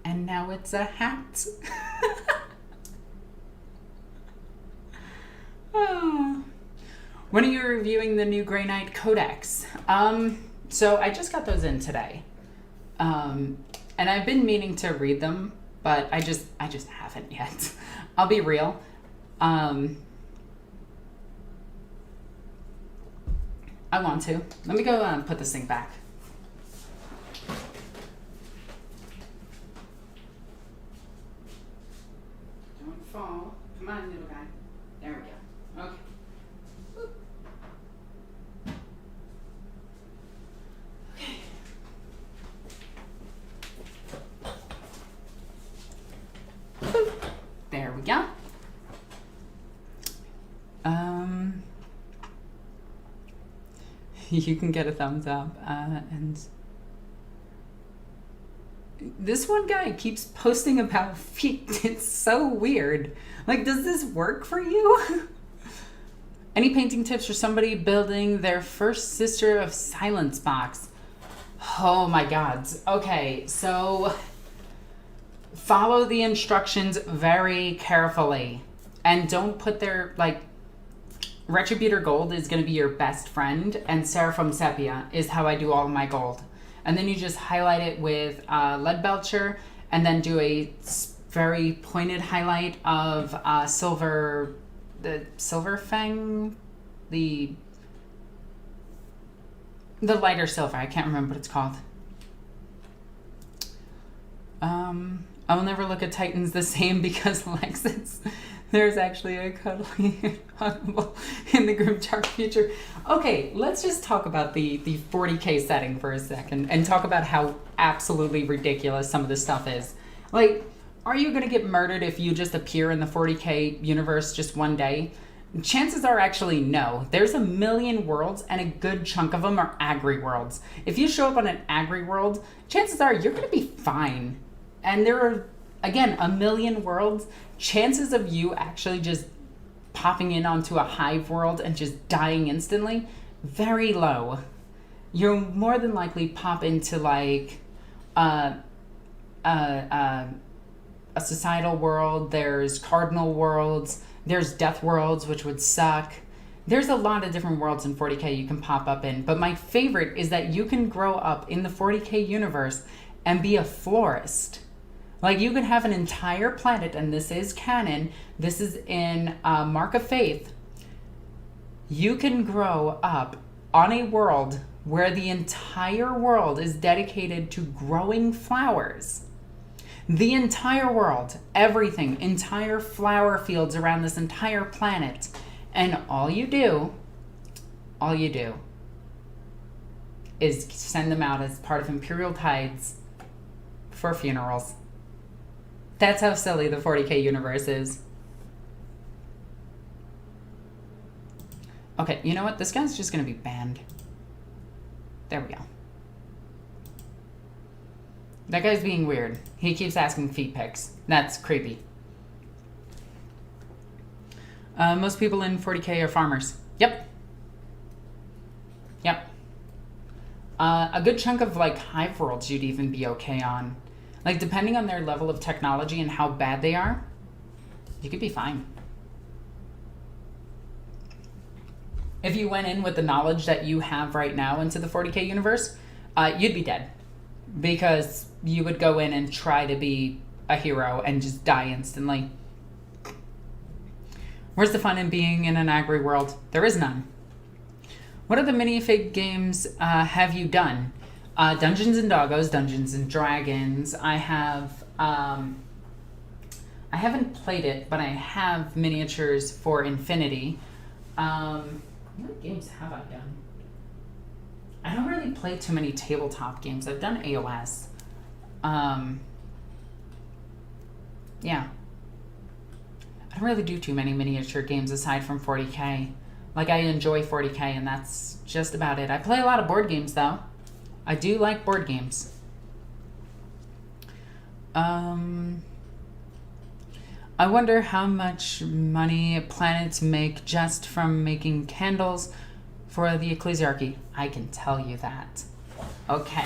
S1: And now it's a hat. Oh. When are you reviewing the new Grey Knight Codex? So I just got those in today. And I've been meaning to read them, but I just haven't yet. I'll be real. I want to. Let me go put this thing back. Don't fall. Come on, little guy. There we go. Okay. Boop. Okay. Boop. There we go. You can get a thumbs up, and this one guy keeps posting about feet. It's so weird. Like, does this work for you? Any painting tips for somebody building their first Sister of Silence box? Oh my god. Okay, so follow the instructions very carefully. And don't put their, like, Retributor Gold is going to be your best friend, and Seraphim Sepia is how I do all of my gold. And then you just highlight it with Lead Belcher, and then do a very pointed highlight of the Silver Fang, the lighter silver. I can't remember what it's called. I will never look at Titans the same because Alexis, there's actually a cuddly huggable in the grim dark future. Okay, let's just talk about the 40K setting for a second and talk about how absolutely ridiculous some of this stuff is. Like, are you going to get murdered if you just appear in the 40K universe just one day? Chances are actually no. There's 1 million worlds and a good chunk of them are agri worlds. If you show up on an agri world, chances are you're going to be fine. And there are, again, 1 million worlds. Chances of you actually just popping in onto a hive world and just dying instantly, very low. You'll more than likely pop into like a societal world, there's cardinal worlds, there's death worlds, which would suck. There's a lot of different worlds in 40K you can pop up in, but my favorite is that you can grow up in the 40K universe and be a florist. Like, you can have an entire planet, and this is canon, this is in Mark of Faith. You can grow up on a world where the entire world is dedicated to growing flowers. The entire world, everything, entire flower fields around this entire planet. And all you do is send them out as part of Imperial Tides for funerals. That's how silly the 40K universe is. Okay, you know what? This guy's just going to be banned. There we go. That guy's being weird. He keeps asking feet pics. That's creepy. Most people in 40K are farmers. Yep. Yep. A good chunk of, like, hive worlds you'd even be okay on. Like, depending on their level of technology and how bad they are, you could be fine. If you went in with the knowledge that you have right now into the 40K universe, you'd be dead. Because you would go in and try to be a hero and just die instantly. Where's the fun in being in an agri world? There is none. What other minifig games have you done? Dungeons and Doggos, Dungeons and Dragons. I haven't played it, but I have miniatures for Infinity. What games have I done? I don't really play too many tabletop games. I've done AOS. Yeah. I don't really do too many miniature games aside from 40K. Like, I enjoy 40K, and that's just about it. I play a lot of board games, though. I do like board games. I wonder how much money planets make just from making candles for the Ecclesiarchy. I can tell you that. Okay.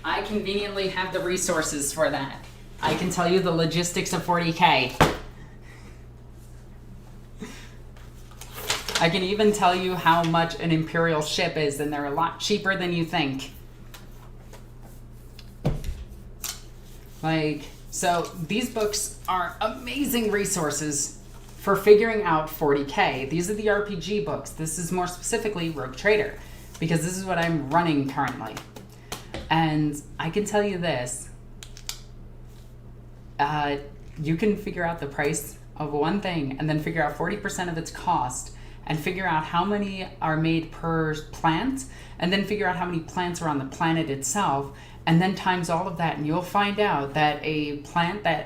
S1: I conveniently have the resources for that. I can tell you the logistics of 40K. I can even tell you how much an Imperial ship is, and they're a lot cheaper than you think. Like, so these books are amazing resources for figuring out 40K. These are the RPG books. This is more specifically Rogue Trader, because this is what I'm running currently. And I can tell you this. You can figure out the price of one thing and then figure out 40% of its cost and figure out how many are made per plant and then figure out how many plants are on the planet itself and then times all of that, and you'll find out that a planet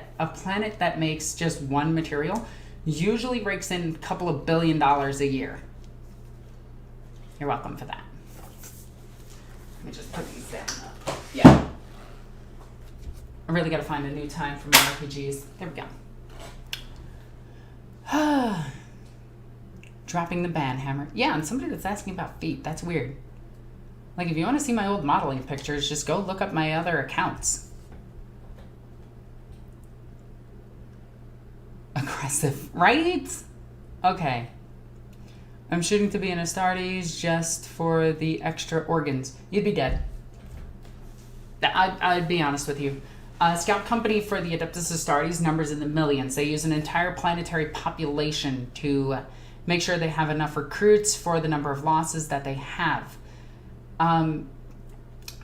S1: that makes just one material usually rakes in a couple of $1 billion a year. You're welcome for that. Let me just put these down. Yeah. I really got to find a new time for my RPGs. There we go. Dropping the ban hammer. Yeah, and somebody that's asking about feet. That's weird. Like, if you want to see my old modeling pictures, just go look up my other accounts. Aggressive, right? Okay. I'm shooting to be an Astartes just for the extra organs. You'd be dead. I'd be honest with you. Scout company for the Adeptus Astartes numbers in the millions. They use an entire planetary population to make sure they have enough recruits for the number of losses that they have.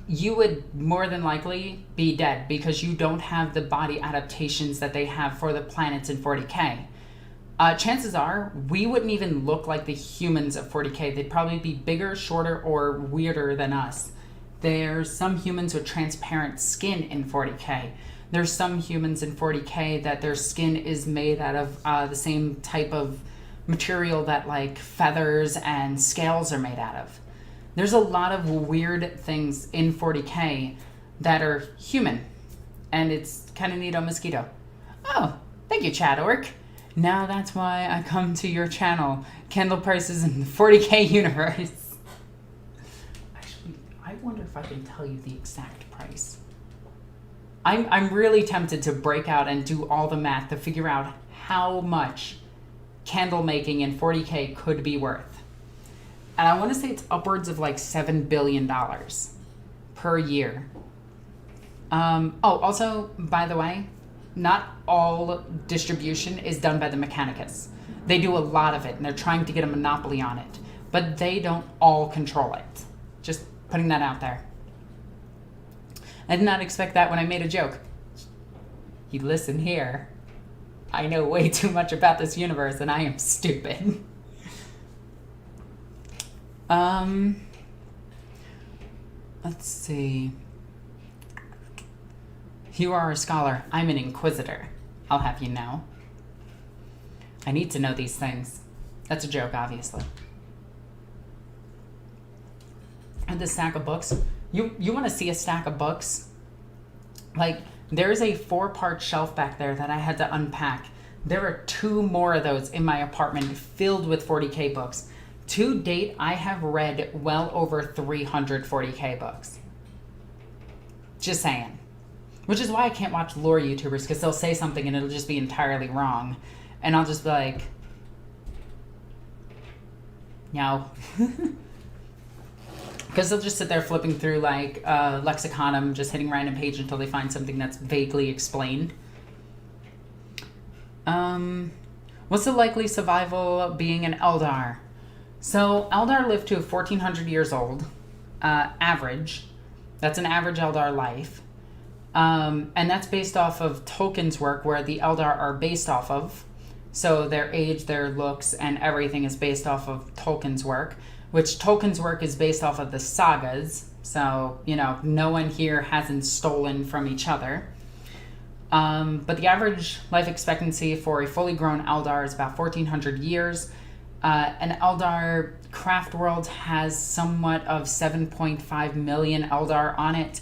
S1: You would more than likely be dead because you don't have the body adaptations that they have for the planets in 40K. Chances are we wouldn't even look like the humans of 40K. They'd probably be bigger, shorter, or weirder than us. There's some humans with transparent skin in 40K. There's some humans in 40K that their skin is made out of the same type of material that, like, feathers and scales are made out of. There's a lot of weird things in 40K that are human. And it's kind of neato mosquito. Oh, thank you, Chat Orc. Now that's why I come to your channel. Candle prices in the 40K universe. wonder if I can tell you the exact price. I'm really tempted to break out and do all the math to figure out how much candle making in 40K could be worth. And I want to say it's upwards of like $7 billion per year. Oh, also, by the way, not all distribution is done by the Mechanicus. They do a lot of it, and they're trying to get a monopoly on it. But they don't all control it. Just putting that out there. I did not expect that when I made a joke. You listen here. I know way too much about this universe, and I am stupid. Let's see. You are a scholar. I'm an inquisitor. I'll have you know. I need to know these things. That's a joke, obviously. And this stack of books. You want to see a stack of books? Like, there's a 4-part shelf back there that I had to unpack. There are 2 more of those in my apartment filled with 40K books. To date, I have read well over 300 40K books. Just saying. Which is why I can't watch lore YouTubers, because they'll say something and it'll just be entirely wrong. And I'll just be like, no. Because they'll just sit there flipping through like Lexiconum, just hitting random page until they find something that's vaguely explained. What's the likely survival of being an Eldar? So Eldar live to 1,400 years old, average. That's an average Eldar life. And that's based off of Tolkien's work, where the Eldar are based off of. So their age, their looks, and everything is based off of Tolkien's work, which Tolkien's work is based off of the sagas. So, you know, no one here hasn't stolen from each other. But the average life expectancy for a fully grown Eldar is about 1,400 years. An Eldar craft world has somewhat of 7.5 million Eldar on it.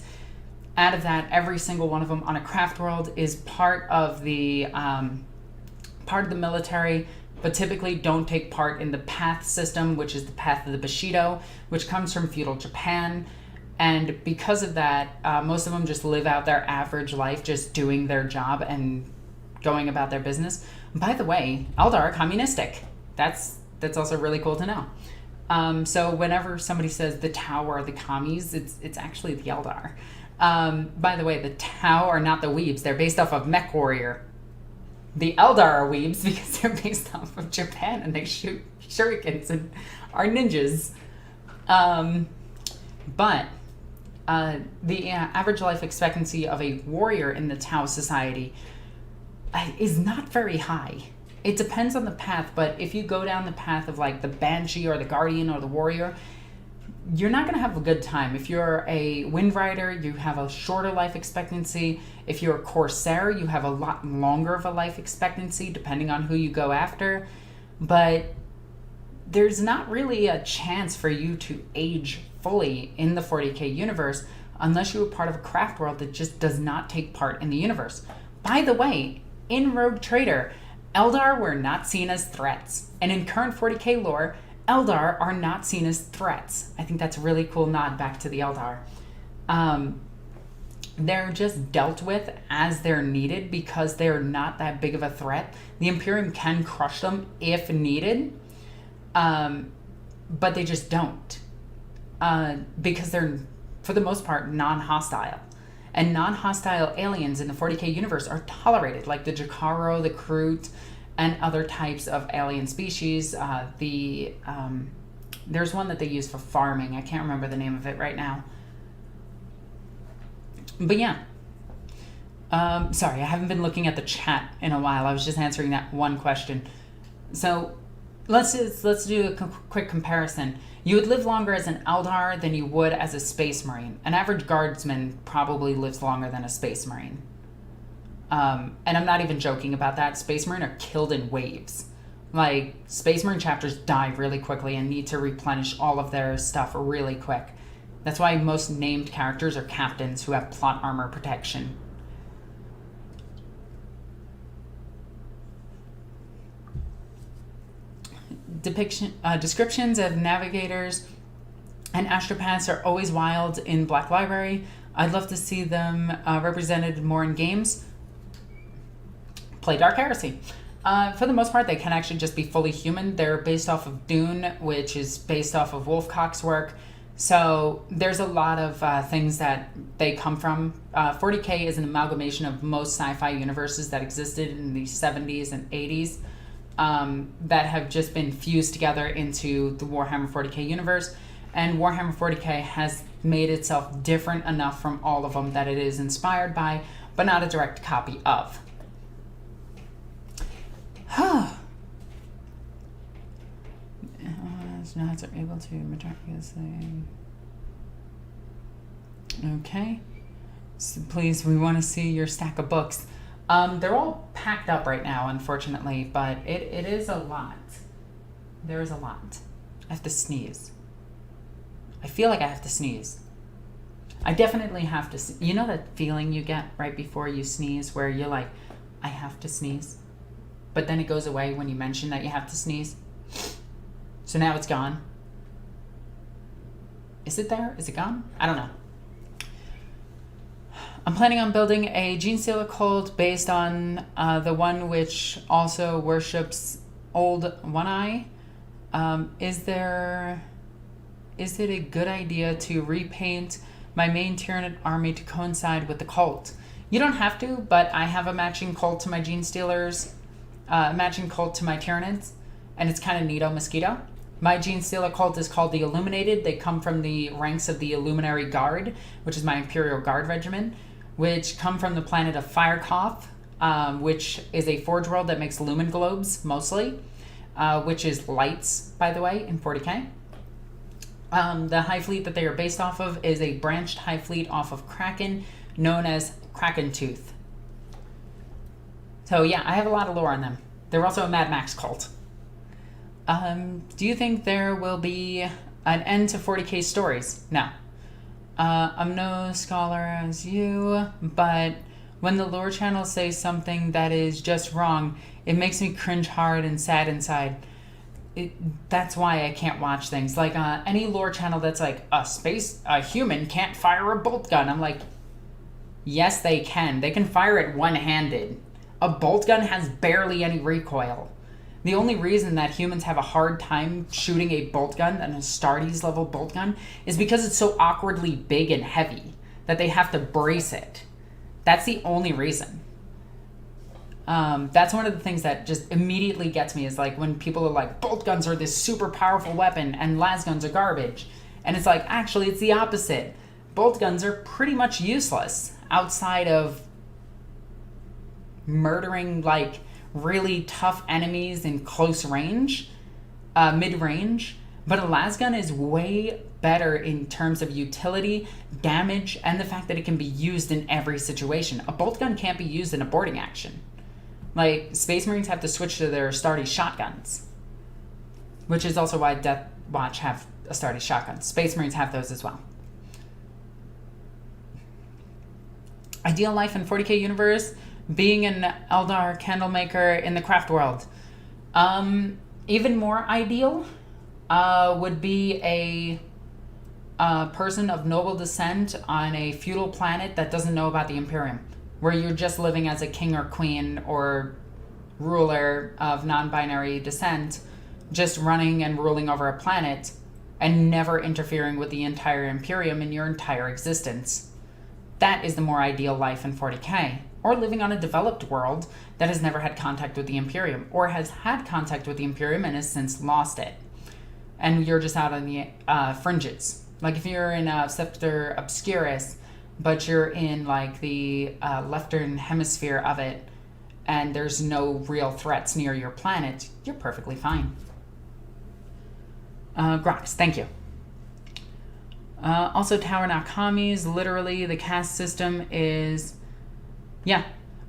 S1: Out of that, every single one of them on a craft world is part of the military, but typically don't take part in the path system, which is the path of the Bushido, which comes from feudal Japan. And because of that, most of them just live out their average life, just doing their job and going about their business. By the way, Eldar are communistic. That's also really cool to know. So whenever somebody says the Tau are the commies, it's actually the Eldar. By the way, the Tau are not the Weebs. They're based off of Mech Warrior. The Eldar are Weebs because they're based off of Japan and they shoot shurikens and are ninjas. But the average life expectancy of a warrior in the Tau society is not very high. It depends on the path, but if you go down the path of like the Banshee or the Guardian or the Warrior, you're not going to have a good time. If you're a Wind Rider, you have a shorter life expectancy. If you're a Corsair, you have a lot longer of a life expectancy, depending on who you go after. But there's not really a chance for you to age fully in the 40K universe unless you are part of a craft world that just does not take part in the universe. By the way, in Rogue Trader, Eldar were not seen as threats. And in current 40K lore, Eldar are not seen as threats. I think that's a really cool nod back to the Eldar. They're just dealt with as they're needed because they're not that big of a threat. The Imperium can crush them if needed, but they just don't. Because they're, for the most part, non-hostile. And non-hostile aliens in the 40K universe are tolerated, like the Jakaro, the Kroot, and other types of alien species. There's one that they use for farming. I can't remember the name of it right now. But yeah. Sorry, I haven't been looking at the chat in a while. I was just answering that one question. So let's do a quick comparison. You would live longer as an Eldar than you would as a Space Marine. An average guardsman probably lives longer than a Space Marine. And I'm not even joking about that. Space Marine are killed in waves. Like, Space Marine chapters die really quickly and need to replenish all of their stuff really quick. That's why most named characters are captains who have plot armor protection. Descriptions of navigators And astropaths are always wild in Black Library. I'd love to see them represented more in games. Play Dark Heresy. For the most part, they can actually just be fully human. They're based off of Dune, which is based off of Wolfcock's work. So there's a lot of things that they come from. 40K is an amalgamation of most sci-fi universes that existed in the 70s and 80s that have just been fused together into the Warhammer 40K universe. And Warhammer 40K has made itself different enough from all of them that it is inspired by, but not a direct copy of. Nods are able to miraculously. Okay. So please, we want to see your stack of books. They're all packed up right now, unfortunately, but it is a lot. There is a lot. I have to sneeze. I feel like I have to sneeze. I definitely have to. You know that feeling you get right before you sneeze where you're like, I have to sneeze? But then it goes away when you mention that you have to sneeze. So now it's gone. Is it there? Is it gone? I don't know. I'm planning on building a Genestealer cult based on the one which also worships Old One Eye. Is it a good idea to repaint my main Tyranid army to coincide with the cult? You don't have to, but I have a matching cult to my Genestealers, matching cult to my Tyranids, and it's kind of neato mosquito. My Genestealer cult is called the Illuminated. They come from the ranks of the Illuminary Guard, which is my Imperial Guard regiment, which come from the planet of Firecough, which is a forge world that makes lumen globes, mostly, which is lights, by the way, in 40K. The High Fleet that they are based off of is a branched High Fleet off of Kraken, known as Kraken Tooth. So yeah, I have a lot of lore on them. They're also a Mad Max cult. Do you think there will be an end to 40K stories? No. I'm no scholar as you, but when the lore channels say something that is just wrong, it makes me cringe hard and sad inside. That's why I can't watch things. Like any lore channel that's like, a human can't fire a bolt gun. I'm like, yes, they can. They can fire it one-handed. A bolt gun has barely any recoil. The only reason that humans have a hard time shooting a bolt gun, an Astartes level bolt gun, is because it's so awkwardly big and heavy that they have to brace it. That's the only reason. That's one of the things that just immediately gets me is like when people are like, bolt guns are this super powerful weapon and las guns are garbage. And it's like, actually, it's the opposite. Bolt guns are pretty much useless outside of murdering like really tough enemies in close range, mid-range, but a lasgun is way better in terms of utility, damage, and the fact that it can be used in every situation. A bolt gun can't be used in a boarding action. Like, Space Marines have to switch to their Astartes shotguns, which is also why Deathwatch have Astartes shotguns. Space Marines have those as well. Ideal life in 40K universe, being an Eldar candlemaker in the craft world. Even more ideal would be a person of noble descent on a feudal planet that doesn't know about the Imperium, where you're just living as a king or queen or ruler of non-binary descent, just running and ruling over a planet and never interfering with the entire Imperium in your entire existence. That is the more ideal life in 40K. Or living on a developed world that has never had contact with the Imperium, or has had contact with the Imperium and has since lost it. And you're just out on the fringes. Like if you're in Sector Obscurus, but you're in like the left-turn hemisphere of it, and there's no real threats near your planet, you're perfectly fine. Grox, thank you. Also, Tower Nakamis, literally the caste system is... Yeah,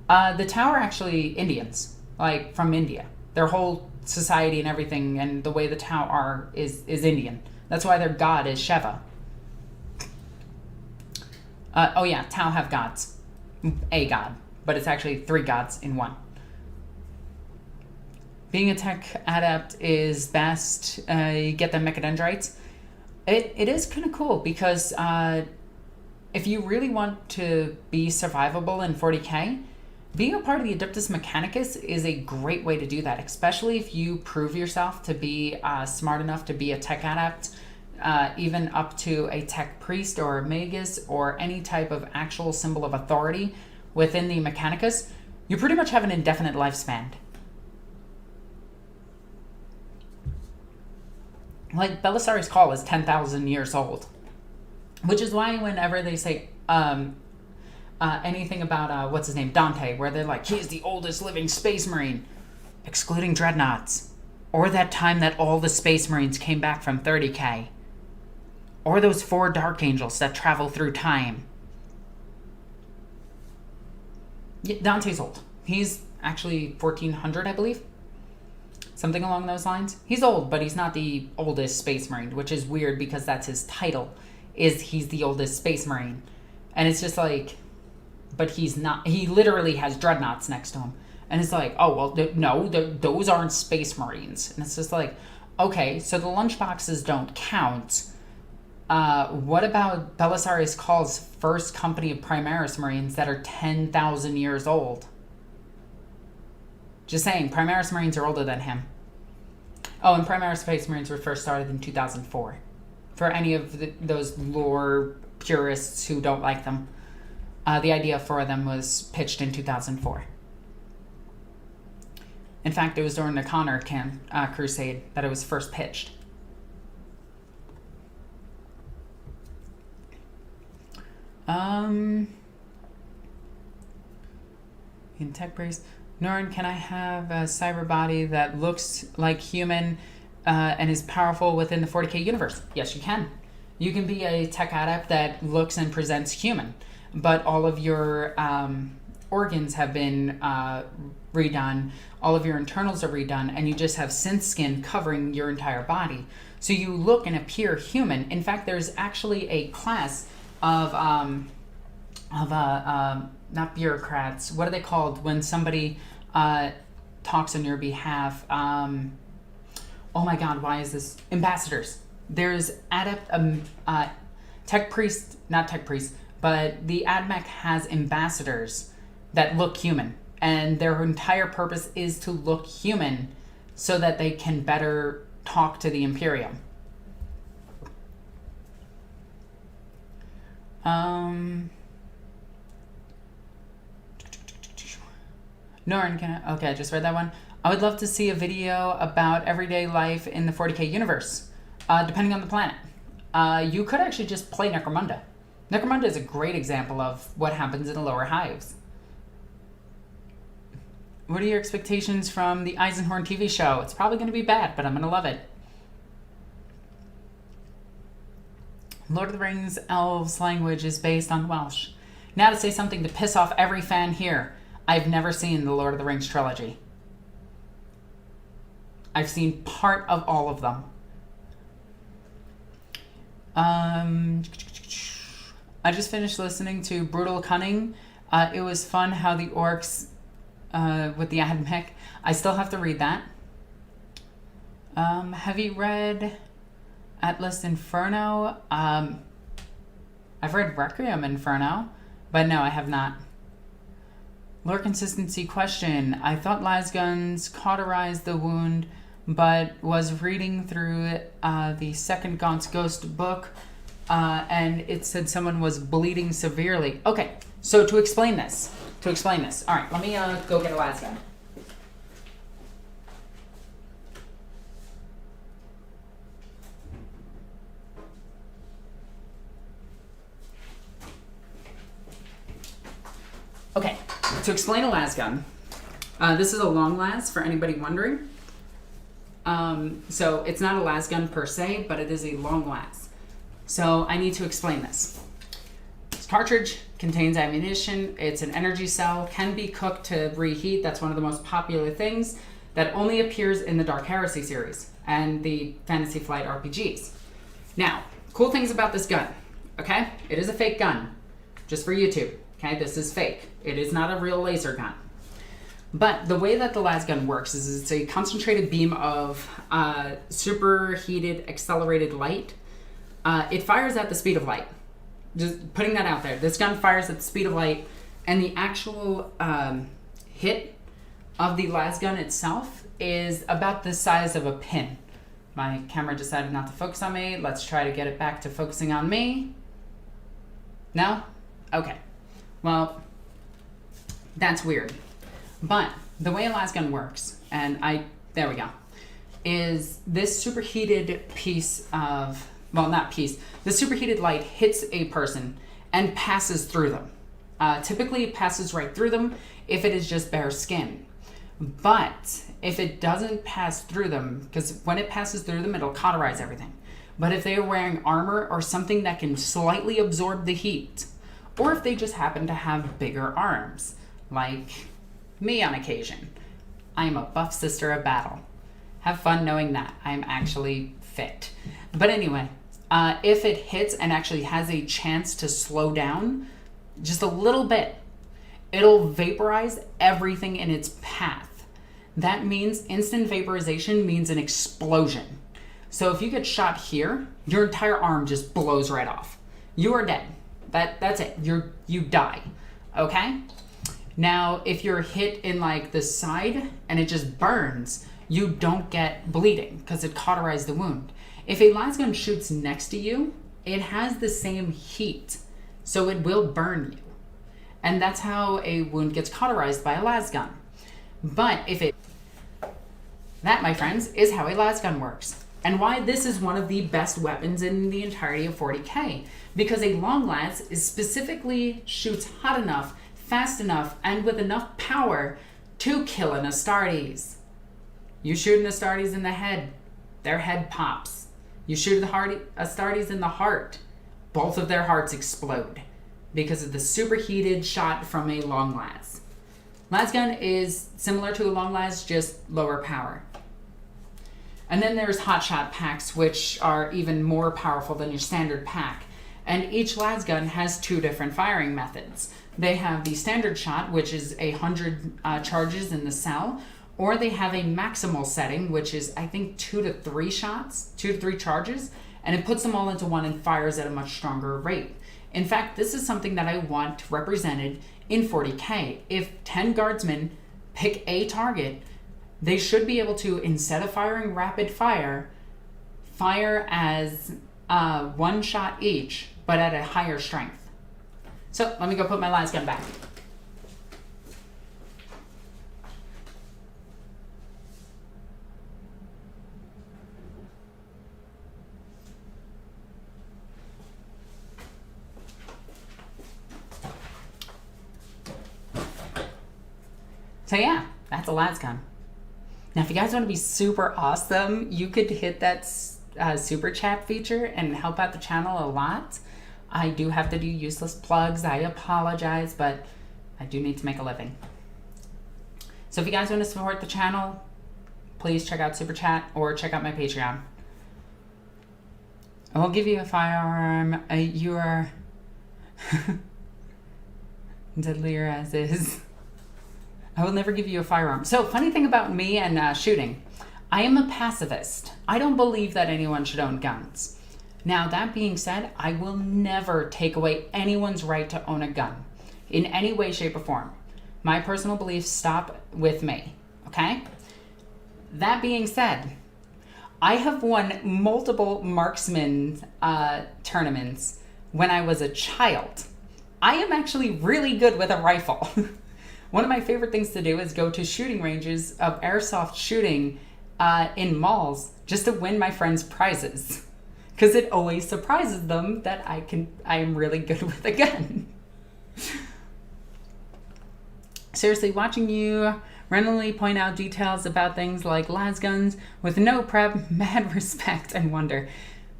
S1: the Tower actually Indians, like from India. Their whole society and everything and the way the Tau are is Indian. That's why their god is Sheva. Oh yeah, Tau have gods. A god, but it's actually 3 gods in 1. Being a tech adept is best. You get the mechadendrites. It is kind of cool because if you really want to be survivable in 40k, being a part of the Adeptus Mechanicus is a great way to do that, especially if you prove yourself to be smart enough to be a tech adept, even up to a tech priest or a magus or any type of actual symbol of authority within the Mechanicus. You pretty much have an indefinite lifespan. Like, Belisarius Call is 10,000 years old. Which is why whenever they say anything about, what's his name, Dante, where they're like, he's the oldest living space marine, excluding dreadnoughts. Or that time that all the space marines came back from 30k. Or those 4 dark angels that travel through time. Yeah, Dante's old. He's actually 1400, I believe. Something along those lines. He's old, but he's not the oldest space marine, which is weird because that's his title, is he's the oldest space marine. And it's just like, but he's not. He literally has dreadnoughts next to him. And it's like, oh, well, no, those aren't space marines. And it's just like, okay, so the lunchboxes don't count. What about Belisarius Call's first company of Primaris Marines that are 10,000 years old? Just saying, Primaris Marines are older than him. Oh, and Primaris Space Marines were first started in 2004. For any of those lore purists who don't like them, the idea for them was pitched in 2004. In fact, it was during the Connor crusade that it was first pitched. In tech praise, Norn, can I have a cyber body that looks like human and is powerful within the 40k universe? Yes, you can. You can be a tech adept that looks and presents human, but all of your organs have been redone, all of your internals are redone, and you just have synth skin covering your entire body. So you look and appear human. In fact, there's actually a class of not bureaucrats. What are they called when somebody talks on your behalf? Oh my God, why is this? Ambassadors. There's tech priest, not tech priest, but the AdMech has ambassadors that look human, and their entire purpose is to look human so that they can better talk to the Imperium. Norn, okay, I just read that one. I would love to see a video about everyday life in the 40k universe, depending on the planet. You could actually just play Necromunda. Necromunda is a great example of what happens in the lower hives. What are your expectations from the Eisenhorn TV show? It's probably going to be bad, but I'm going to love it. Lord of the Rings elves language is based on Welsh. Now to say something to piss off every fan here. I've never seen the Lord of the Rings trilogy. I've seen part of all of them. I just finished listening to Brutal Cunning. It was fun how the orcs with the AdMech. I still have to read that. Have you read Atlas Inferno? I've read Requiem Inferno, but no, I have not. Lore consistency question. I thought lasguns cauterized the wound, but was reading through the second Gaunt's Ghost book, and it said someone was bleeding severely. Okay, so to explain this. All right, let me go get a lasgun. Okay, to explain a lasgun, this is a long las for anybody wondering. So it's not a lasgun per se, but it is a long las. So I need to explain this. This cartridge contains ammunition. It's an energy cell, can be cooked to reheat. That's one of the most popular things that only appears in the Dark Heresy series and the Fantasy Flight RPGs. Now, cool things about this gun, okay? It is a fake gun, just for YouTube. Okay, this is fake. It is not a real laser gun. But the way that the lasgun works is it's a concentrated beam of superheated accelerated light It fires at the speed of light. Just putting that out there. This gun fires at the speed of light, and the actual hit of the lasgun itself is about the size of a pin. My camera decided not to focus on me. Let's try to get it back to focusing on me. No? Okay. Well, that's weird. But the way a lasgun works, there we go, is this superheated piece of, well, not piece, the superheated light hits a person and passes through them. Typically it passes right through them if it is just bare skin. But if it doesn't pass through them, because when it passes through them, it'll cauterize everything. But if they are wearing armor or something that can slightly absorb the heat, or if they just happen to have bigger arms, like me on occasion, I am a buff sister of battle. Have fun knowing that. I'm actually fit. But anyway, if it hits and actually has a chance to slow down just a little bit, it'll vaporize everything in its path. That means instant vaporization means an explosion. So if you get shot here, your entire arm just blows right off. You are dead. That's it. You die. Okay? Now, if you're hit in like the side and it just burns, you don't get bleeding because it cauterized the wound. If a lasgun shoots next to you, it has the same heat, so it will burn you. And that's how a wound gets cauterized by a lasgun. But that, my friends, is how a lasgun works. And why this is one of the best weapons in the entirety of 40k. Because a long las is specifically shoots hot enough, fast enough, and with enough power to kill an Astartes. You shoot an Astartes in the head, their head pops. You shoot the Astartes in the heart, both of their hearts explode because of the superheated shot from a long las. Lasgun is similar to a long las, just lower power. And then there's hotshot packs, which are even more powerful than your standard pack. And each lasgun has two different firing methods. They have the standard shot, which is 100 charges in the cell, or they have a maximal setting, which is, I think, 2 to 3 shots, 2 to 3 charges, and it puts them all into one and fires at a much stronger rate. In fact, this is something that I want represented in 40k. If 10 guardsmen pick a target, they should be able to, instead of firing rapid fire as 1 shot each, but at a higher strength. So let me go put my lasgun back. So yeah, that's a lasgun. Now, if you guys want to be super awesome, you could hit that super chat feature and help out the channel a lot. I do have to do useless plugs. I apologize, but I do need to make a living. So if you guys want to support the channel, please check out super chat or check out my Patreon. I will give you a firearm. You are deadlier as is. I will never give you a firearm. So, funny thing about me and shooting, I am a pacifist. I don't believe that anyone should own guns. Now, that being said, I will never take away anyone's right to own a gun in any way, shape, or form. My personal beliefs stop with me, okay? That being said, I have won multiple marksman tournaments when I was a child. I am actually really good with a rifle. One of my favorite things to do is go to shooting ranges of airsoft shooting in malls just to win my friends' prizes. Because it always surprises them that I am really good with a gun. Seriously, watching you randomly point out details about things like lasguns with no prep, mad respect and wonder.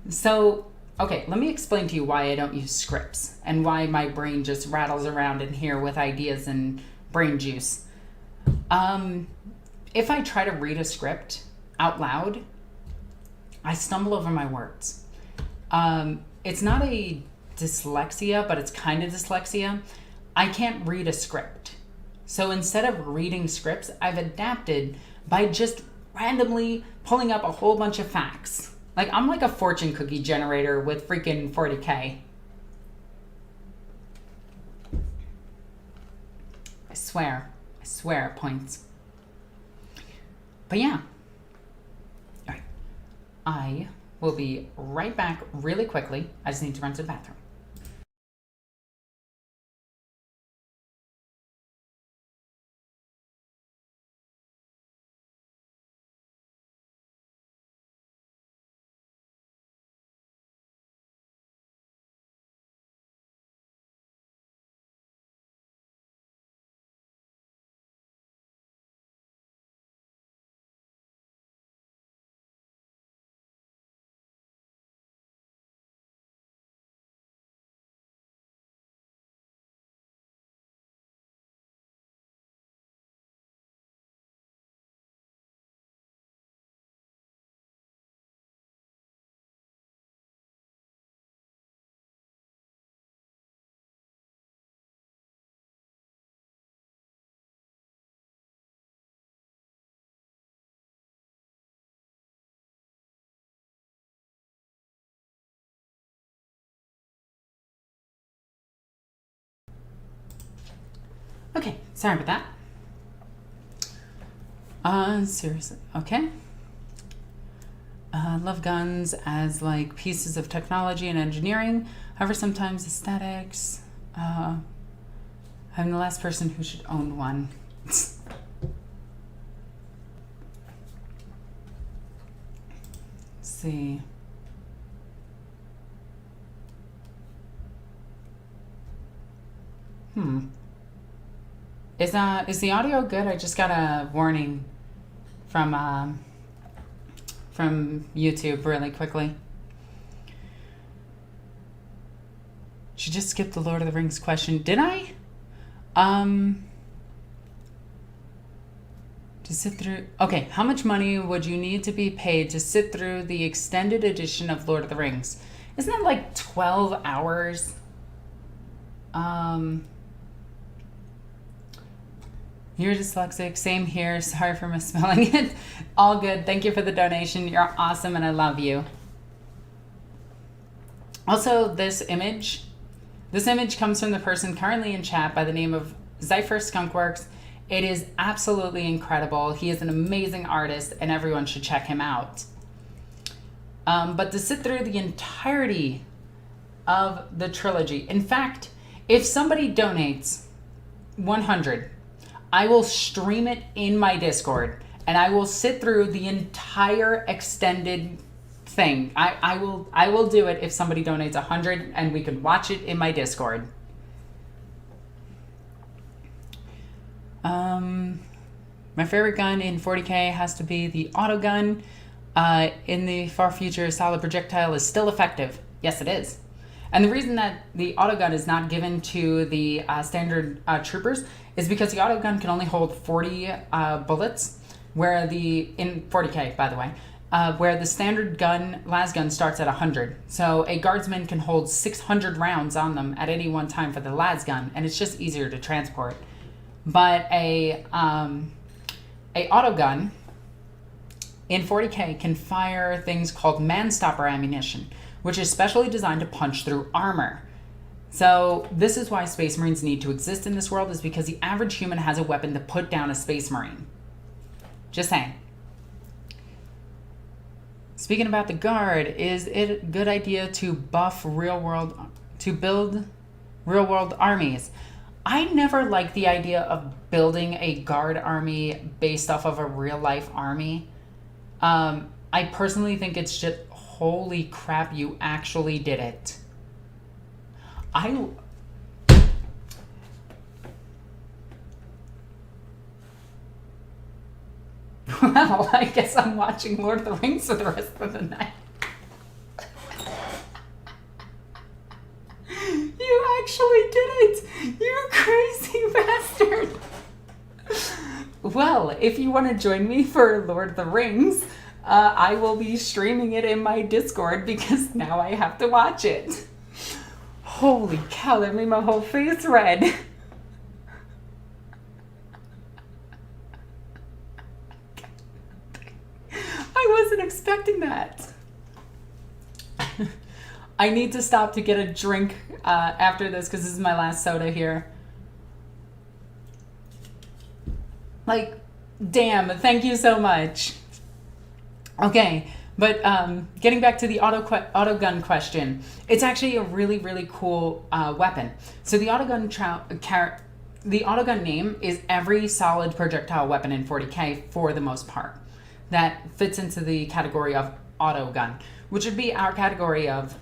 S1: So, okay, let me explain to you why I don't use scripts and why my brain just rattles around in here with ideas and brain juice. If I try to read a script out loud, I stumble over my words. It's not a dyslexia, but it's kind of dyslexia. I can't read a script. So instead of reading scripts, I've adapted by just randomly pulling up a whole bunch of facts. Like, I'm like a fortune cookie generator with freaking 40K. I swear it points. But yeah. All right. I will be right back really quickly. I just need to run to the bathroom. Okay, sorry about that. Seriously, okay. Love guns as like pieces of technology and engineering. However, sometimes aesthetics. I'm the last person who should own one. Let's see. Is the audio good? I just got a warning from YouTube really quickly. She just skipped the Lord of the Rings question. Did I? To sit through... Okay, how much money would you need to be paid to sit through the extended edition of Lord of the Rings? Isn't that like 12 hours? You're dyslexic. Same here. Sorry for misspelling it. All good. Thank you for the donation. You're awesome and I love you. Also, this image comes from the person currently in chat by the name of Zypher Skunkworks. It is absolutely incredible. He is an amazing artist and everyone should check him out. But to sit through the entirety of the trilogy. In fact, if somebody donates 100, I will stream it in my Discord and I will sit through the entire extended thing. I will do it if somebody donates 100 and we can watch it in my Discord. My favorite gun in 40K has to be the auto gun. In the far future, solid projectile is still effective. Yes, it is. And the reason that the auto gun is not given to the standard troopers is because the auto gun can only hold 40 bullets, where in 40K, by the way, where the standard gun, las gun, starts at 100. So a guardsman can hold 600 rounds on them at any one time for the las gun, and it's just easier to transport. But a auto gun in 40K can fire things called man-stopper ammunition, which is specially designed to punch through armor. So this is why Space Marines need to exist in this world, is because the average human has a weapon to put down a Space Marine. Just saying. Speaking about the Guard, is it a good idea to build real-world armies? I never liked the idea of building a Guard army based off of a real-life army. I personally think it's just, holy crap, you actually did it. Well, I guess I'm watching Lord of the Rings for the rest of the night. You actually did it! You crazy bastard! Well, if you want to join me for Lord of the Rings, I will be streaming it in my Discord because now I have to watch it. Holy cow, that made my whole face red. I wasn't expecting that. I need to stop to get a drink after this because this is my last soda here. Like, damn, thank you so much. Okay, but getting back to the auto gun question, it's actually a really, really cool weapon. So the autogun name is every solid projectile weapon in 40k for the most part. That fits into the category of auto gun, which would be our category of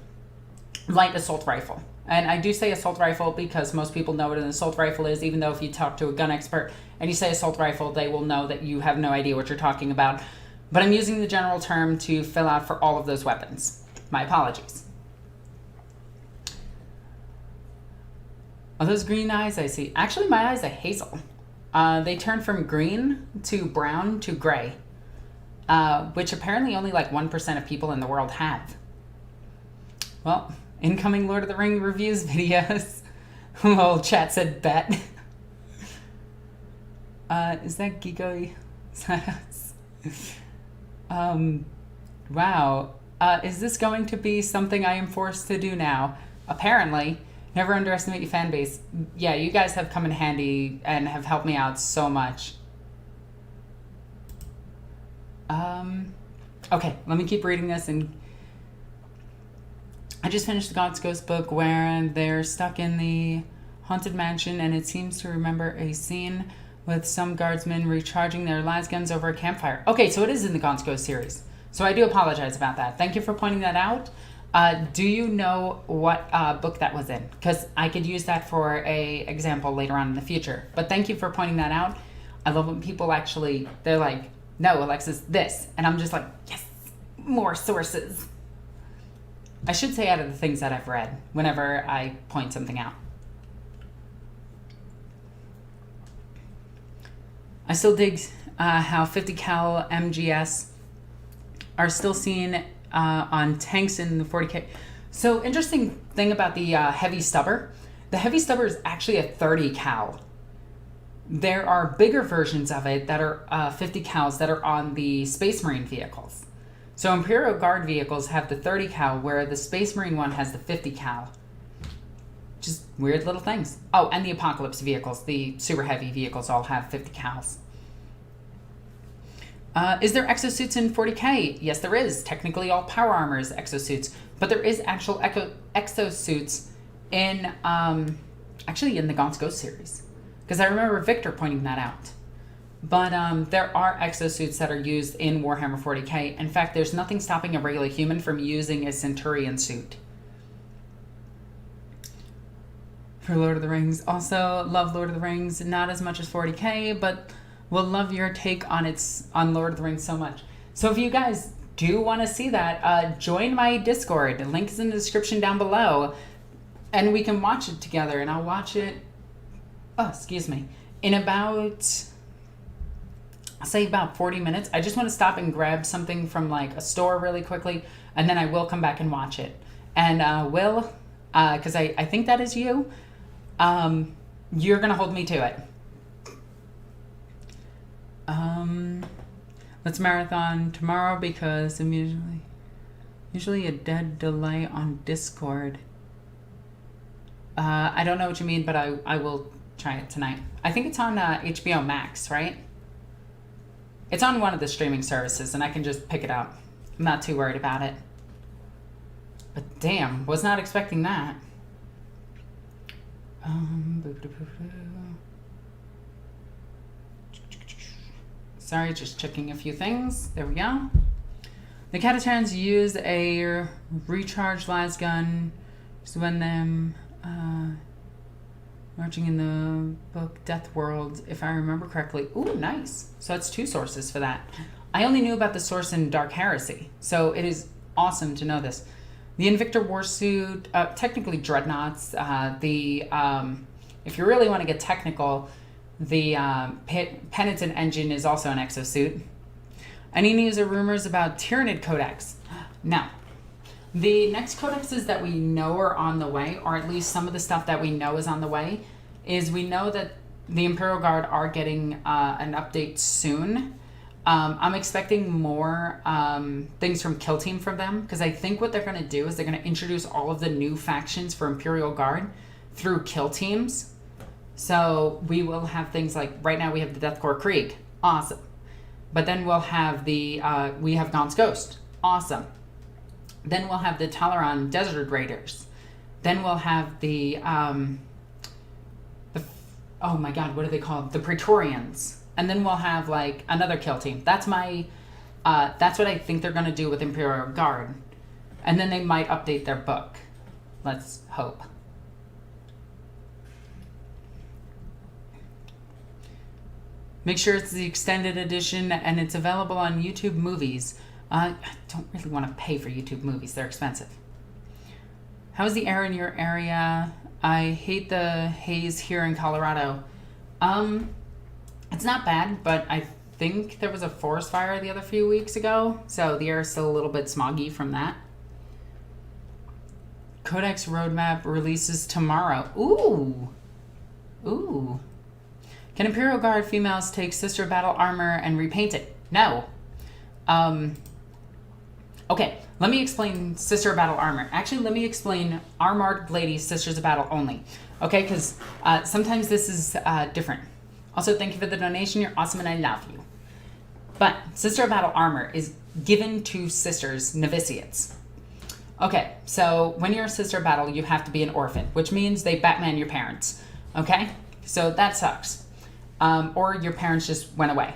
S1: light assault rifle. And I do say assault rifle because most people know what an assault rifle is, even though if you talk to a gun expert and you say assault rifle, they will know that you have no idea what you're talking about. But I'm using the general term to fill out for all of those weapons. My apologies. Are those green eyes I see? Actually, my eyes are hazel. They turn from green to brown to gray, which apparently only like 1% of people in the world have. Well, incoming Lord of the Ring reviews videos. Well, chat said bet. Is that Gigo? Is that us? Wow. Is this going to be something I am forced to do now? Apparently. Never underestimate your fan base. Yeah, you guys have come in handy and have helped me out so much. Okay, let me keep reading this. And I just finished the God's Ghost book where they're stuck in the haunted mansion, and it seems to remember a scene with some guardsmen recharging their las guns over a campfire. Okay, so it is in the God's Ghost series. So I do apologize about that. Thank you for pointing that out. Do you know what book that was in? Because I could use that for a example later on in the future. But thank you for pointing that out. I love when people actually, they're like, no, Alexis, this. And I'm just like, yes, more sources. I should say out of the things that I've read whenever I point something out. I still dig how 50 cal MGS are still seen on tanks in the 40k. So interesting thing about the heavy stubber. The heavy stubber is actually a 30 cal. There are bigger versions of it that are 50 cals that are on the Space Marine vehicles. So Imperial Guard vehicles have the 30 cal, where the Space Marine one has the 50 cal. Just weird little things. Oh, and the Apocalypse vehicles, the super heavy vehicles, all have 50 cals. Is there exosuits in 40k? Yes, there is. Technically, all power armor is exosuits, but there is actual exosuits in actually in the God's Ghost series, because I remember Victor pointing that out. But there are exosuits that are used in Warhammer 40k. In fact, there's nothing stopping a regular human from using a Centurion suit. For Lord of the Rings, also love Lord of the Rings, not as much as 40k, but will love your take on Lord of the Rings so much. So if you guys do want to see that, join my Discord. The link is in the description down below, and we can watch it together. And I'll watch it, in about, I'll say about 40 minutes. I just want to stop and grab something from like a store really quickly, and then I will come back and watch it. And Will, because I think that is you, you're going to hold me to it. Let's marathon tomorrow because I'm usually a dead delay on Discord. I don't know what you mean, but I will try it tonight. I think it's on HBO Max, right? It's on one of the streaming services, and I can just pick it up. I'm not too worried about it. But damn, was not expecting that. Sorry, just checking a few things. There we go. The Catatrans use a recharged las gun just when them marching in the book Death World, if I remember correctly. Ooh, nice. So that's 2 sources for that. I only knew about the source in Dark Heresy, so it is awesome to know this. The Invictor Warsuit, technically Dreadnoughts. If you really want to get technical, the Penitent Engine is also an exosuit. Any news or rumors about Tyranid Codex? Now, the next codexes that we know are on the way, or at least some of the stuff that we know is on the way, is we know that the Imperial Guard are getting an update soon. I'm expecting more things from Kill Team from them, because I think what they're going to do is they're going to introduce all of the new factions for Imperial Guard through Kill Teams. So we will have things like, right now we have the Deathcore Krieg. Awesome. But then we'll have we have Gaunt's Ghost. Awesome. Then we'll have the Talaran Desert Raiders. Then we'll have oh my god, what are they called? The Praetorians. And then we'll have like another Kill Team. That's what I think they're going to do with Imperial Guard. And then they might update their book. Let's hope. Make sure it's the extended edition and it's available on YouTube Movies. I don't really want to pay for YouTube Movies. They're expensive. How's the air in your area? I hate the haze here in Colorado. It's not bad, but I think there was a forest fire the other few weeks ago, so the air is still a little bit smoggy from that. Codex roadmap releases tomorrow. Ooh. Ooh. Can Imperial Guard females take sister battle armor and repaint it? No. Okay, let me explain sister battle armor. Actually, let me explain armored lady sisters of battle only. Okay, because sometimes this is different. Also, thank you for the donation. You're awesome and I love you. But sister of battle armor is given to sisters, novitiates. Okay, so when you're a sister of battle, you have to be an orphan, which means they Batman your parents. Okay, so that sucks. Or your parents just went away.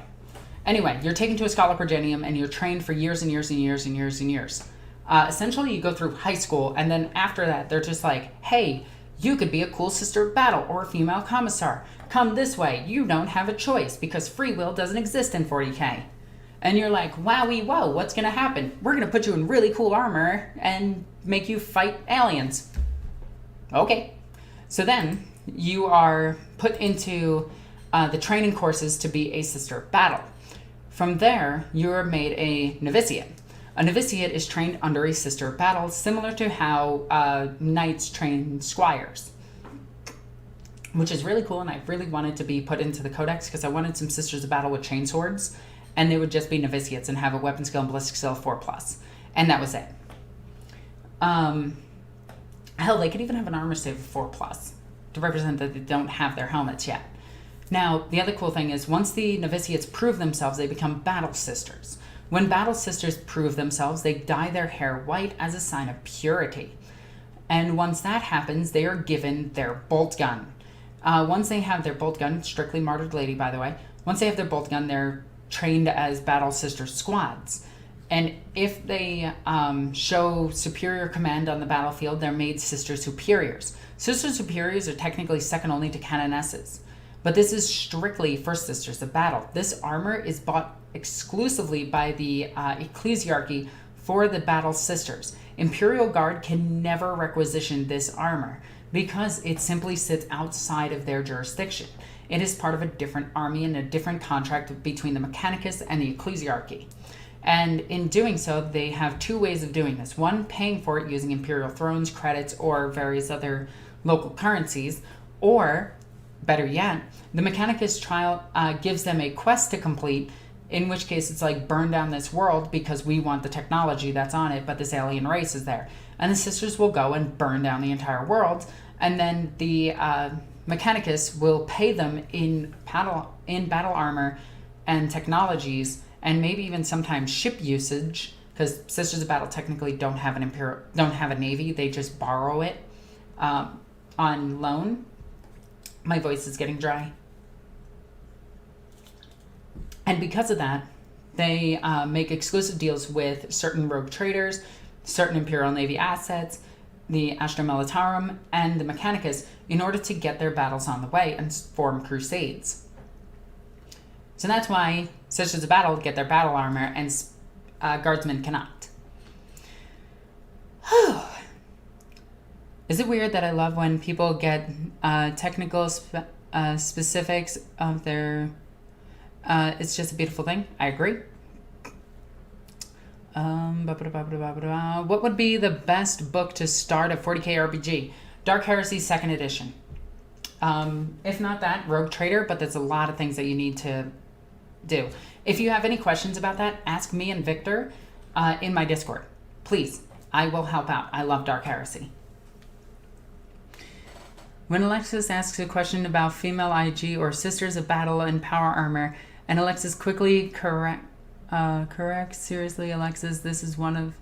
S1: Anyway, you're taken to a Scholar Progenium and you're trained for years and years and years and years and years. Essentially, you go through high school, and then after that, they're just like, hey, you could be a cool sister of battle or a female commissar. Come this way. You don't have a choice because free will doesn't exist in 40K. And you're like, wowie, whoa, what's going to happen? We're going to put you in really cool armor and make you fight aliens. Okay. So then you are put into the training courses to be a sister of battle. From there, you're made a novitiate. A novitiate is trained under a sister of battle, similar to how knights train squires. Which is really cool, and I really wanted to be put into the codex because I wanted some sisters of battle with chain swords, and they would just be novitiates and have a weapon skill and ballistic skill of 4+. And that was it. Hell, they could even have an armor save of 4+ to represent that they don't have their helmets yet. Now, the other cool thing is once the novitiates prove themselves, they become battle sisters. When battle sisters prove themselves, they dye their hair white as a sign of purity. And once that happens, they are given their bolt gun. Once they have their bolt gun, strictly martyred lady, by the way, once they have their bolt gun, they're trained as battle sister squads. And if they show superior command on the battlefield, they're made sister superiors. Sister superiors are technically second only to canonesses. But this is strictly for sisters of battle. This armor is bought exclusively by the ecclesiarchy for the battle sisters. Imperial Guard can never requisition this armor because it simply sits outside of their jurisdiction. It is part of a different army and a different contract between the Mechanicus and the ecclesiarchy. And in doing so, they have two ways of doing this. One, paying for it using Imperial Thrones, credits, or various other local currencies, or better yet, the Mechanicus trial gives them a quest to complete, in which case it's like burn down this world because we want the technology that's on it, but this alien race is there. And the sisters will go and burn down the entire world, and then the Mechanicus will pay them in battle armor and technologies, and maybe even sometimes ship usage, because Sisters of Battle technically don't have a navy, they just borrow it on loan. My voice is getting dry. And because of that, they make exclusive deals with certain rogue traders, certain Imperial Navy assets, the Astra Militarum, and the Mechanicus in order to get their battles on the way and form crusades. So that's why Sisters of Battle get their battle armor and Guardsmen cannot. Is it weird that I love when people get technical specifics of their... it's just a beautiful thing. I agree. What would be the best book to start a 40k RPG? Dark Heresy 2nd edition. If not that, Rogue Trader, but there's a lot of things that you need to do. If you have any questions about that, ask me and Victor in my Discord. Please, I will help out. I love Dark Heresy. When Alexis asks a question about female IG or Sisters of Battle and power armor, and Alexis quickly corrects, seriously, Alexis, this is one of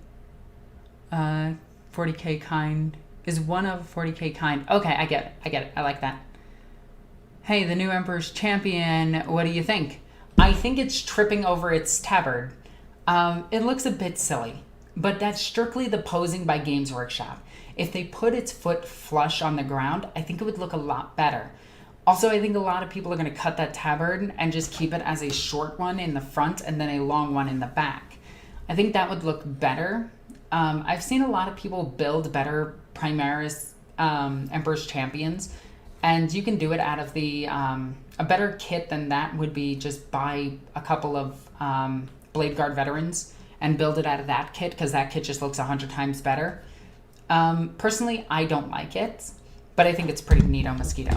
S1: 40k kind. Is one of 40k kind. Okay, I get it. I like that. Hey, the new Emperor's Champion, what do you think? I think it's tripping over its tabard. It looks a bit silly, but that's strictly the posing by Games Workshop. If they put its foot flush on the ground, I think it would look a lot better. Also, I think a lot of people are going to cut that tabard and just keep it as a short one in the front and then a long one in the back. I think that would look better. I've seen a lot of people build better Primaris Emperor's Champions, and you can do it out of the... a better kit than that would be just buy a couple of Blade Guard veterans and build it out of that kit, because that kit just looks 100 times better. Personally, I don't like it, but I think it's pretty neato mosquito.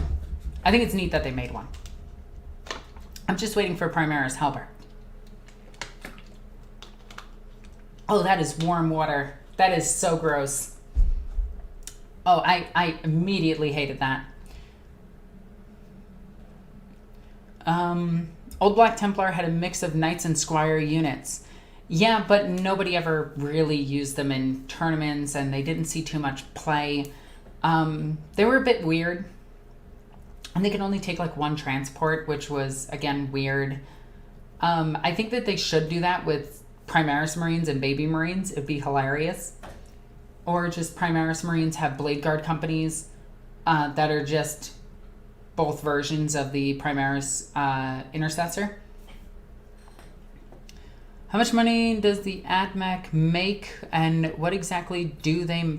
S1: I think it's neat that they made one. I'm just waiting for Primaris Halberd. Oh, that is warm water. That is so gross. Oh, I immediately hated that. Old Black Templar had a mix of Knights and Squire units. Yeah, but nobody ever really used them in tournaments, and they didn't see too much play. They were a bit weird. And they could only take like one transport, which was, again, weird. I think that they should do that with Primaris Marines and Baby Marines. It'd be hilarious. Or just Primaris Marines have Blade Guard companies that are just both versions of the Primaris Intercessor. How much money does the AdMech make, and what exactly do they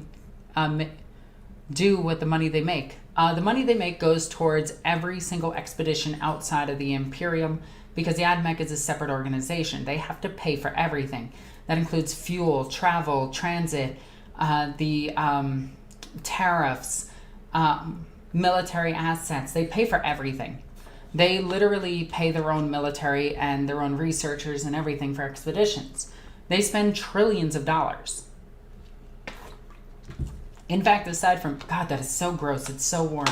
S1: do with the money they make? The money they make goes towards every single expedition outside of the Imperium, because the AdMech is a separate organization. They have to pay for everything. That includes fuel, travel, transit, the tariffs, military assets. They pay for everything. They literally pay their own military and their own researchers and everything for expeditions. They spend trillions of dollars. In fact, aside from... God, that is so gross. It's so warm.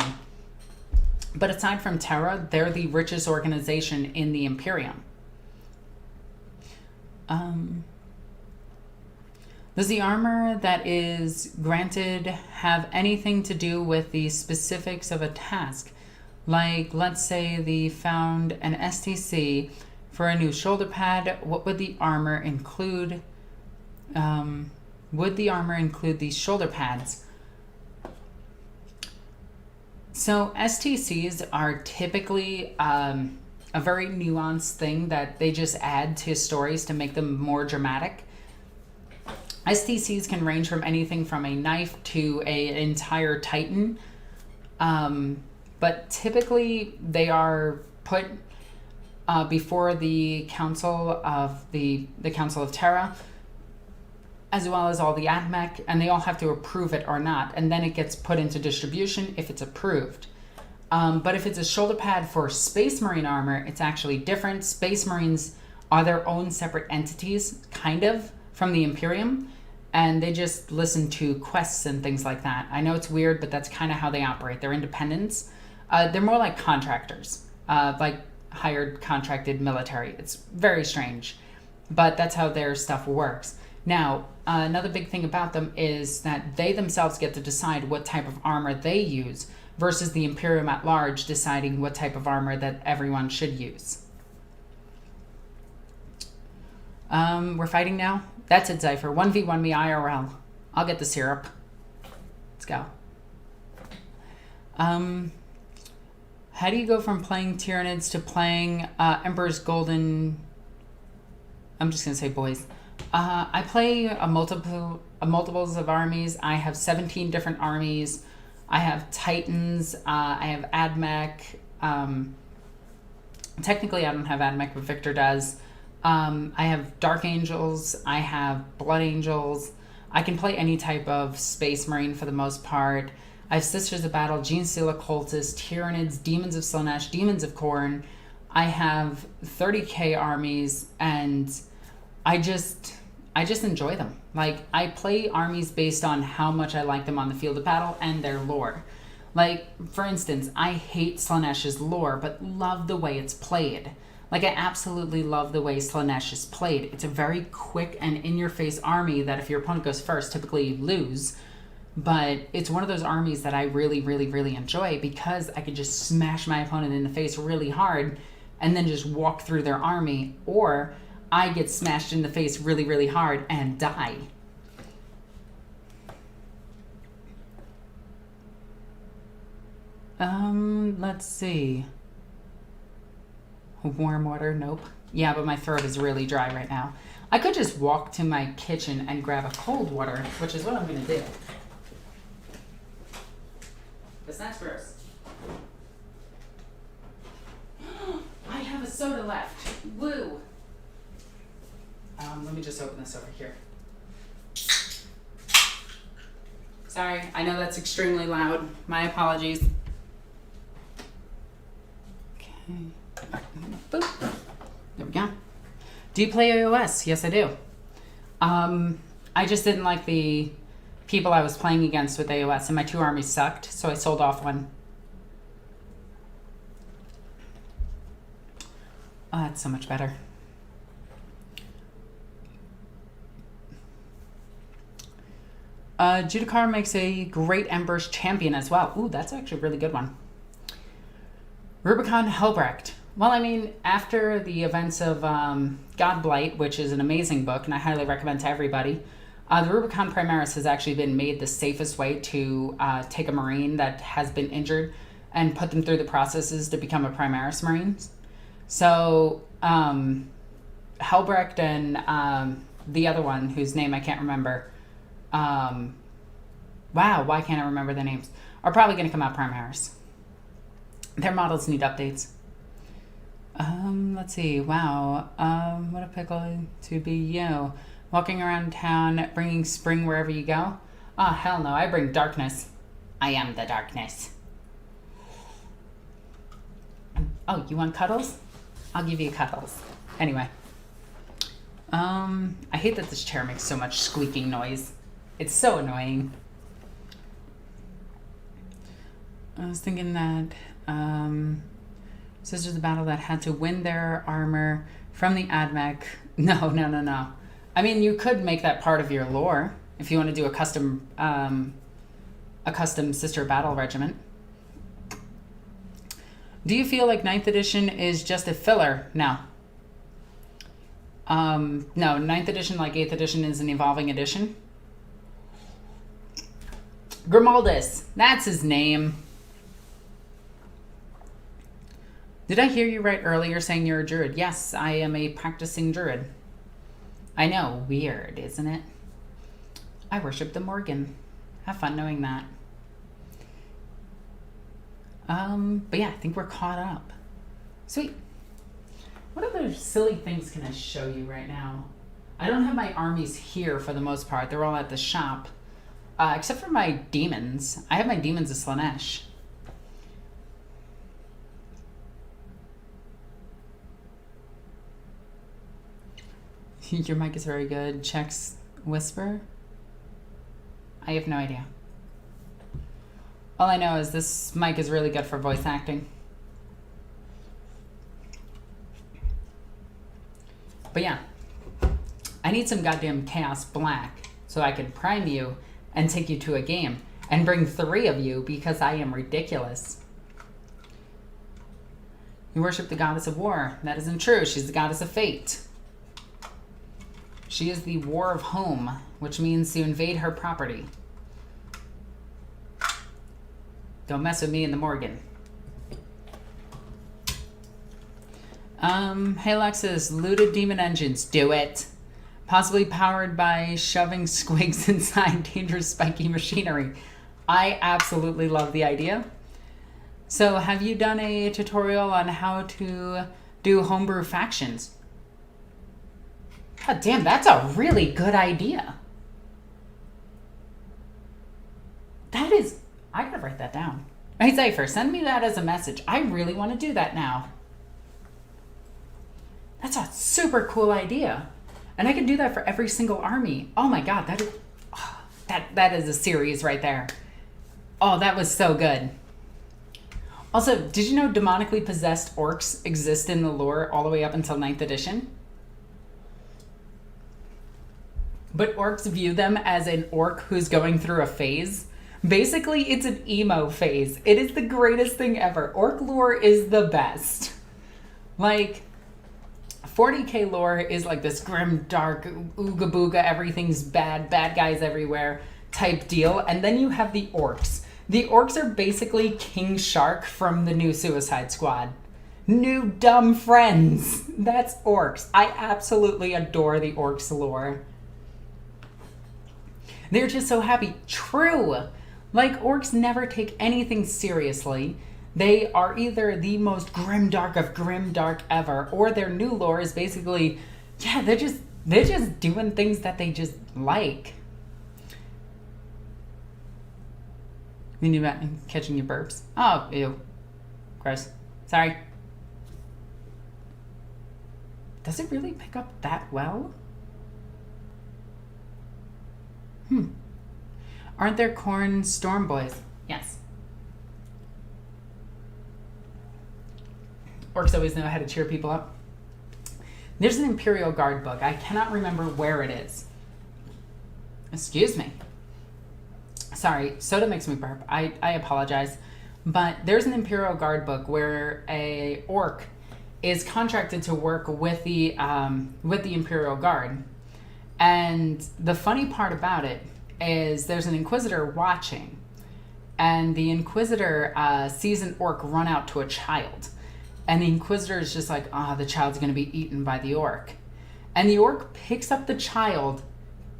S1: But aside from Terra, they're the richest organization in the Imperium. Does the armor that is granted have anything to do with the specifics of a task? Like, let's say they found an STC for a new shoulder pad. What would the armor include? Would the armor include these shoulder pads? So STCs are typically a very nuanced thing that they just add to stories to make them more dramatic. STCs can range from anything from a knife to an entire Titan. But typically they are put before the Council of the Council of Terra, as well as all the AdMech, and they all have to approve it or not, and then it gets put into distribution if it's approved. But if it's a shoulder pad for Space Marine armor, it's actually different. Space Marines are their own separate entities, kind of, from the Imperium, and they just listen to quests and things like that. I know it's weird, but that's kind of how they operate. They're independents. They're more like contractors, like hired contracted military. It's very strange, but that's how their stuff works. Now, another big thing about them is that they themselves get to decide what type of armor they use versus the Imperium at large deciding what type of armor that everyone should use. We're fighting now? That's it, Zypher. 1v1 me IRL. I'll get the syrup. Let's go. How do you go from playing Tyranids to playing Emperor's Golden... I'm just going to say boys. I play multiples of armies. I have 17 different armies. I have Titans. I have AdMech. Technically, I don't have AdMech, but Victor does. I have Dark Angels. I have Blood Angels. I can play any type of Space Marine for the most part. I have Sisters of Battle, Genestealer Cultists, Tyranids, Demons of Slanesh, Demons of Khorne. I have 30k armies, and I just enjoy them. Like, I play armies based on how much I like them on the field of battle and their lore. Like, for instance, I hate Slaaneish's lore, but love the way it's played. Like, I absolutely love the way Slaanesh is played. It's a very quick and in-your-face army that if your opponent goes first, typically you lose. But it's one of those armies that I really, really, really enjoy because I can just smash my opponent in the face really hard and then just walk through their army. Or I get smashed in the face really, really hard and die. Let's see. Warm water, nope. Yeah, but my throat is really dry right now. I could just walk to my kitchen and grab a cold water, which is what I'm gonna do. Because that's gross. I have a soda left. Woo! Let me just open this over here. Sorry, I know that's extremely loud. My apologies. Okay. Boop. There we go. Do you play AOS? Yes, I do. I just didn't like the people I was playing against with AOS, and my 2 armies sucked, so I sold off one. Oh, that's so much better. Judicar makes a great Ember's champion as well. Ooh, that's actually a really good one. Rubicon Helbrecht. Well, I mean, after the events of Godblight, which is an amazing book, and I highly recommend to everybody, the Rubicon Primaris has actually been made the safest way to take a Marine that has been injured and put them through the processes to become a Primaris Marine. So, Helbrecht and the other one, whose name I can't remember, wow, why can't I remember their names, are probably going to come out Primaris. Their models need updates. Let's see. Wow. What a pickle to be you. Walking around town, bringing spring wherever you go. Oh, hell no. I bring darkness. I am the darkness. Oh, you want cuddles? I'll give you cuddles. Anyway. I hate that this chair makes so much squeaking noise. It's so annoying. I was thinking that, Sisters of the Battle that had to win their armor from the AdMech. No. I mean, you could make that part of your lore if you want to do a custom Sister Battle regiment. Do you feel like 9th edition is just a filler? No. No, 9th edition, like 8th edition, is an evolving edition. Grimaldus, that's his name. Did I hear you right earlier saying you're a druid? Yes, I am a practicing druid. I know, weird, isn't it? I worship the Morgan. Have fun knowing that. But yeah, I think we're caught up. Sweet. What other silly things can I show you right now? I don't have my armies here for the most part. They're all at the shop. Except for my demons. I have my demons of Slaanesh. Your mic is very good. Checks whisper. I have no idea. All I know is this mic is really good for voice acting. But yeah, I need some goddamn Chaos Black so I can prime you and take you to a game and bring 3 of you because I am ridiculous. You worship the goddess of war. That isn't true. She's the goddess of fate. She is the war of home, which means to invade her property. Don't mess with me in the Morgan. Hey Alexis, looted demon engines. Do it. Possibly powered by shoving squigs inside dangerous spiky machinery. I absolutely love the idea. So have you done a tutorial on how to do homebrew factions? God damn, that's a really good idea. That is... I gotta write that down. Hey Cypher, send me that as a message. I really want to do that now. That's a super cool idea. And I can do that for every single army. Oh my god, that is a series right there. Oh, that was so good. Also, did you know demonically possessed orcs exist in the lore all the way up until 9th edition? But orcs view them as an orc who's going through a phase. Basically, it's an emo phase. It is the greatest thing ever. Orc lore is the best. Like, 40k lore is like this grim, dark, ooga booga, everything's bad, bad guys everywhere type deal. And then you have the orcs. The orcs are basically King Shark from the new Suicide Squad. New dumb friends. That's orcs. I absolutely adore the orcs lore. They're just so happy. True. Like, orcs never take anything seriously. They are either the most grimdark of grimdark ever, or their new lore is basically, yeah, they're just doing things that they just like. You knew about catching your burps. Oh, ew. Gross. Sorry. Does it really pick up that well? Aren't there corn storm boys? Yes. Orcs always know how to cheer people up. There's an Imperial Guard book. I cannot remember where it is. Excuse me. Sorry, soda makes me burp. I apologize. But there's an Imperial Guard book where a orc is contracted to work with the Imperial Guard. And the funny part about it is there's an Inquisitor watching. And the Inquisitor sees an orc run out to a child. And the Inquisitor is just like, the child's going to be eaten by the orc. And the orc picks up the child,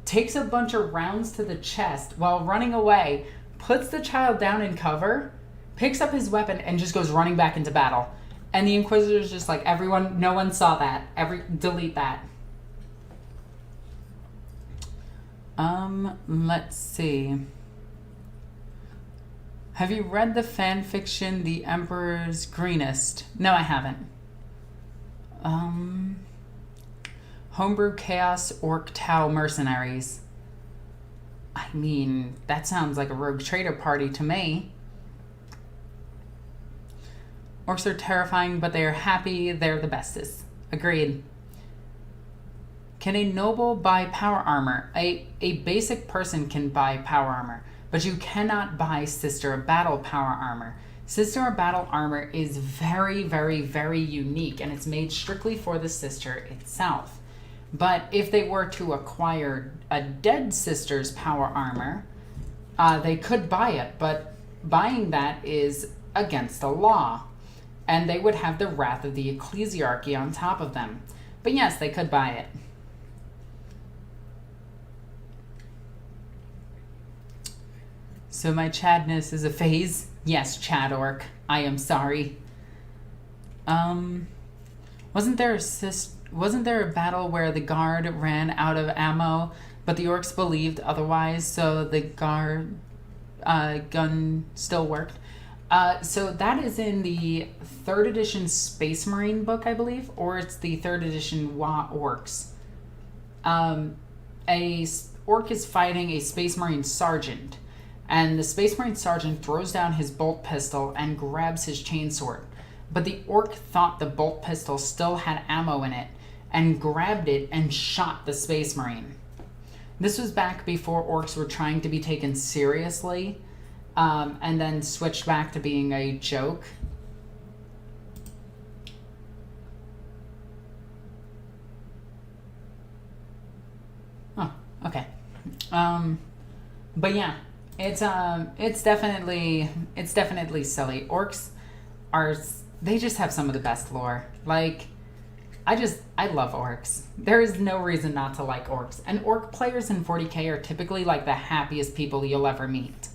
S1: takes a bunch of rounds to the chest while running away, puts the child down in cover, picks up his weapon, and just goes running back into battle. And the Inquisitor's just like, everyone, no one saw that. Delete that. Let's see. Have you read the fan fiction, The Emperor's Greenest? No, I haven't. Homebrew Chaos Orc Tau Mercenaries. I mean, that sounds like a rogue trader party to me. Orcs are terrifying, but they are happy. They're the bestest. Agreed. Can a noble buy power armor? A basic person can buy power armor, but you cannot buy Sister of Battle power armor. Sister of Battle armor is very, very, very unique, and it's made strictly for the sister itself. But if they were to acquire a dead sister's power armor, they could buy it, but buying that is against the law. And they would have the wrath of the ecclesiarchy on top of them. But yes, they could buy it. So my Chadness is a phase? Yes, Chad Orc. I am sorry. Wasn't there a battle where the guard ran out of ammo, but the orcs believed otherwise, so the guard gun still worked? So that is in the 3rd edition Space Marine book, I believe, or it's the 3rd edition Wa Orks. A orc is fighting a Space Marine sergeant, and the Space Marine sergeant throws down his bolt pistol and grabs his chainsword. But the orc thought the bolt pistol still had ammo in it and grabbed it and shot the Space Marine. This was back before orcs were trying to be taken seriously, and then switched back to being a joke. Oh, okay. But yeah, it's definitely silly. Orcs they just have some of the best lore. Like, I love orcs. There is no reason not to like orcs. And orc players in 40k are typically like the happiest people you'll ever meet.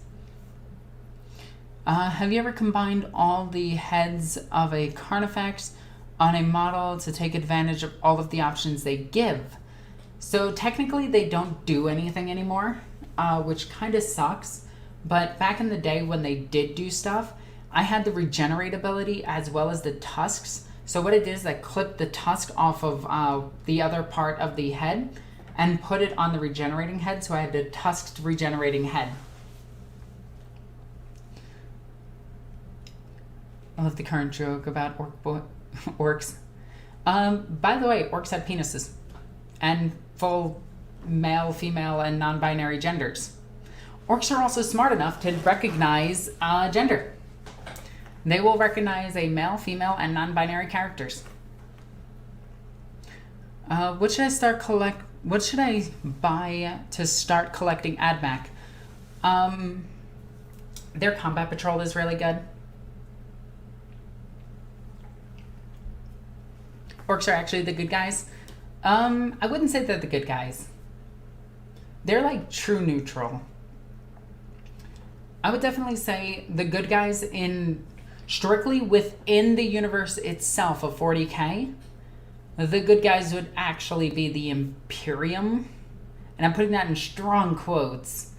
S1: Have you ever combined all the heads of a Carnifex on a model to take advantage of all of the options they give? So technically they don't do anything anymore, which kind of sucks. But back in the day when they did do stuff, I had the regenerate ability as well as the tusks, So what I did is I clipped the tusk off of the other part of the head and put it on the regenerating head, so I had a tusked regenerating head. I love the current joke about orcs. By the way, orcs have penises and full male, female, and non-binary genders. Orcs are also smart enough to recognize gender. They will recognize a male, female, and non-binary characters. What should I buy to start collecting AdMac? Their combat patrol is really good. Orcs are actually the good guys. I wouldn't say they're the good guys. They're like true neutral. I would definitely say the good guys in strictly within the universe itself of 40k, the good guys would actually be the Imperium. And I'm putting that in strong quotes.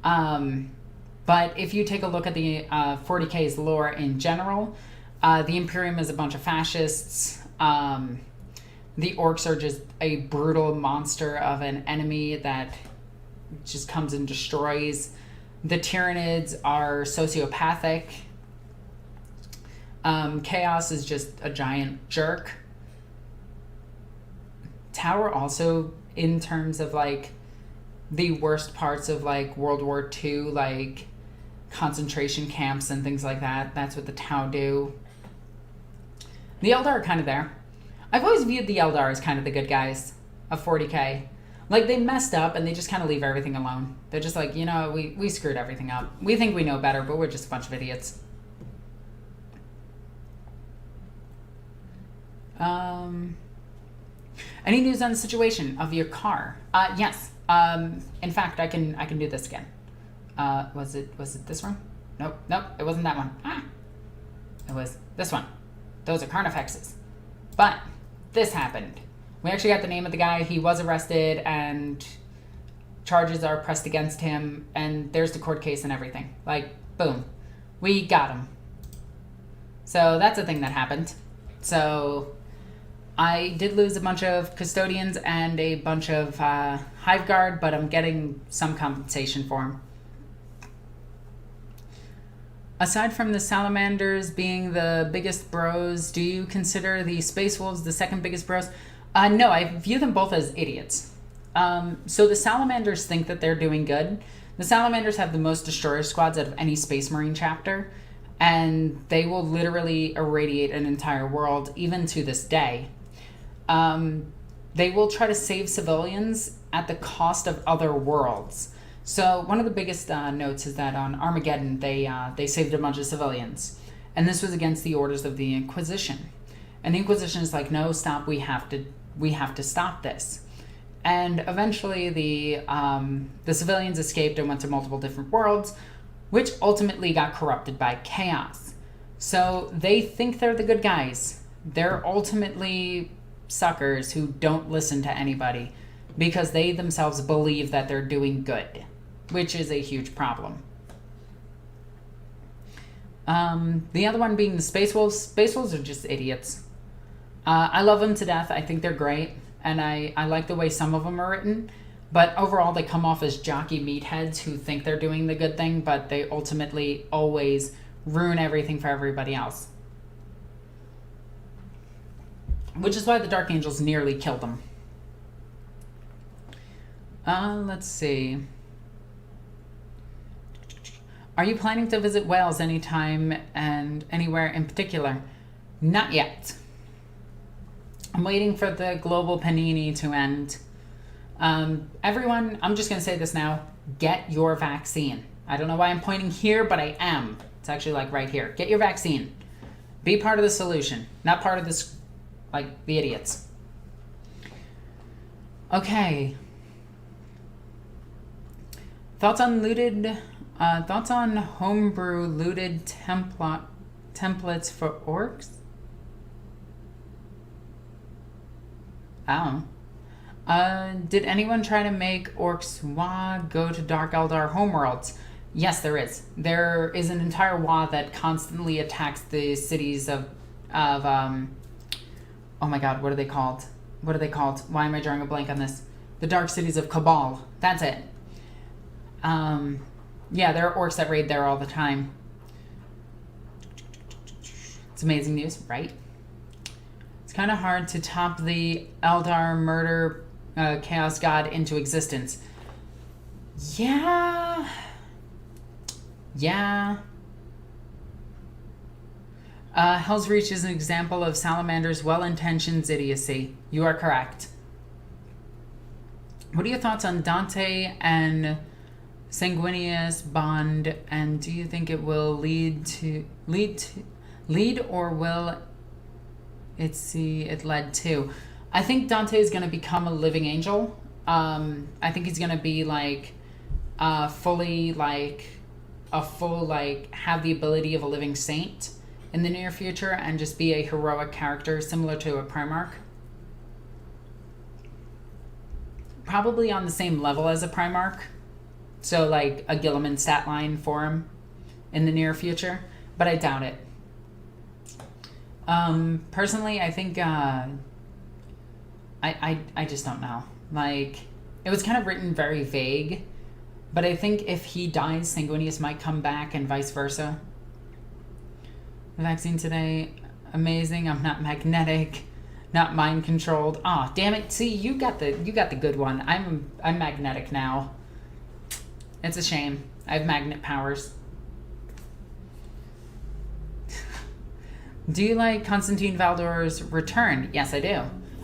S1: But if you take a look at the 40k's lore in general, the Imperium is a bunch of fascists. The Orks are just a brutal monster of an enemy that just comes and destroys. The Tyranids are sociopathic. Chaos is just a giant jerk. Tower also, in terms of like the worst parts of like World War II, like concentration camps and things like that, that's what the Tau do. The Eldar are kind of there. I've always viewed the Eldar as kind of the good guys of 40k. Like, they messed up and they just kind of leave everything alone. They're just like, you know, we screwed everything up. We think we know better, but we're just a bunch of idiots. Any news on the situation of your car? Yes. In fact, I can do this again. Was it this one? Nope, it wasn't that one. It was this one. Those are carnifexes. But this happened. We actually got the name of the guy. He was arrested and charges are pressed against him, and there's the court case and everything. Like, boom. We got him. So that's a thing that happened. So I did lose a bunch of custodians and a bunch of Hive Guard, but I'm getting some compensation for them. Aside from the Salamanders being the biggest bros, do you consider the Space Wolves the second biggest bros? No, I view them both as idiots. So the Salamanders think that they're doing good. The Salamanders have the most destroyer squads out of any Space Marine chapter, and they will literally irradiate an entire world, even to this day. They will try to save civilians at the cost of other worlds. So one of the biggest notes is that on Armageddon, they saved a bunch of civilians. And this was against the orders of the Inquisition. And the Inquisition is like, no, stop, we have to stop this. And eventually the civilians escaped and went to multiple different worlds, which ultimately got corrupted by chaos. So they think they're the good guys. They're ultimately suckers who don't listen to anybody because they themselves believe that they're doing good, which is a huge problem. The other one being the Space Wolves. Space Wolves are just idiots. I love them to death. I think they're great. And I like the way some of them are written. But overall, they come off as jockey meatheads who think they're doing the good thing, but they ultimately always ruin everything for everybody else. Which is why the Dark Angels nearly killed them. Let's see. Are you planning to visit Wales anytime and anywhere in particular? Not yet. I'm waiting for the global panini to end. Everyone, I'm just going to say this now. Get your vaccine. I don't know why I'm pointing here, but I am. It's actually like right here. Get your vaccine. Be part of the solution, not part of this, like the idiots. Okay. Thoughts on homebrew looted templates for orcs? Oh. Did anyone try to make Orks WA go to Dark Eldar homeworlds? Yes, there is. There is an entire WA that constantly attacks the cities of oh my god, what are they called? What are they called? Why am I drawing a blank on this? The Dark Cities of Cabal. That's it. Yeah, there are orcs that raid there all the time. It's amazing news, right? It's kind of hard to top the Eldar murder chaos god into existence. Yeah. Yeah. Hell's Reach is an example of Salamander's well-intentioned idiocy. You are correct. What are your thoughts on Dante and Sanguinius bond, and do you think it will lead or will it see it led to? I think Dante is going to become a living angel. I think he's going to be like fully like a full like have the ability of a living saint in the near future and just be a heroic character similar to a Primarch. Probably on the same level as a Primarch. So like a Guilliman stat line for him in the near future, but I doubt it. Personally, I think I just don't know. Like, it was kind of written very vague, but I think if he dies, Sanguinius might come back and vice versa. The vaccine today, amazing. I'm not magnetic, not mind controlled. Ah, damn it! See, you got the good one. I'm magnetic now. It's a shame. I have magnet powers. Do you like Constantine Valdor's return? Yes, I do.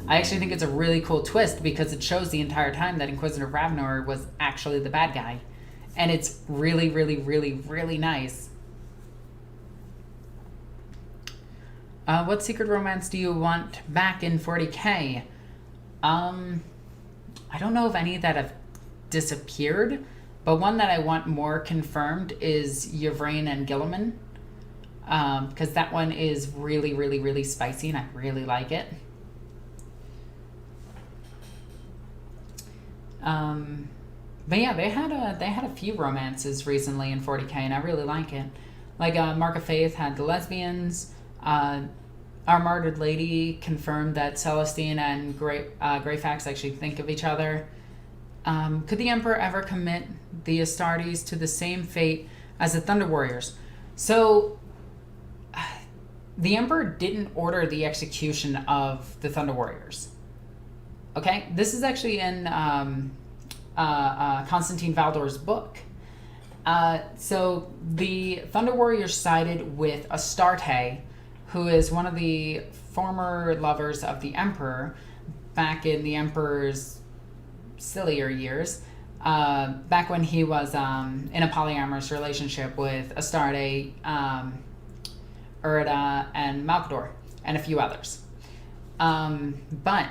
S1: I actually think it's a really cool twist because it shows the entire time that Inquisitor Ravnor was actually the bad guy. And it's really, really, really, really nice. What secret romance do you want back in 40k? I don't know of any that have disappeared, but one that I want more confirmed is Yvraine and Guilliman. Because that one is really, really, really spicy and I really like it. But yeah, they had a few romances recently in 40k and I really like it. Like Mark of Faith had the lesbians. Our Martyred Lady confirmed that Celestine and Greyfax actually think of each other. Could the Emperor ever commit the Astartes to the same fate as the Thunder Warriors? So, the Emperor didn't order the execution of the Thunder Warriors. Okay? This is actually in Constantine Valdor's book. So, the Thunder Warriors sided with Astarte, who is one of the former lovers of the Emperor back in the Emperor's sillier years, back when he was in a polyamorous relationship with Astarte, Urda, and Malkador, and a few others. But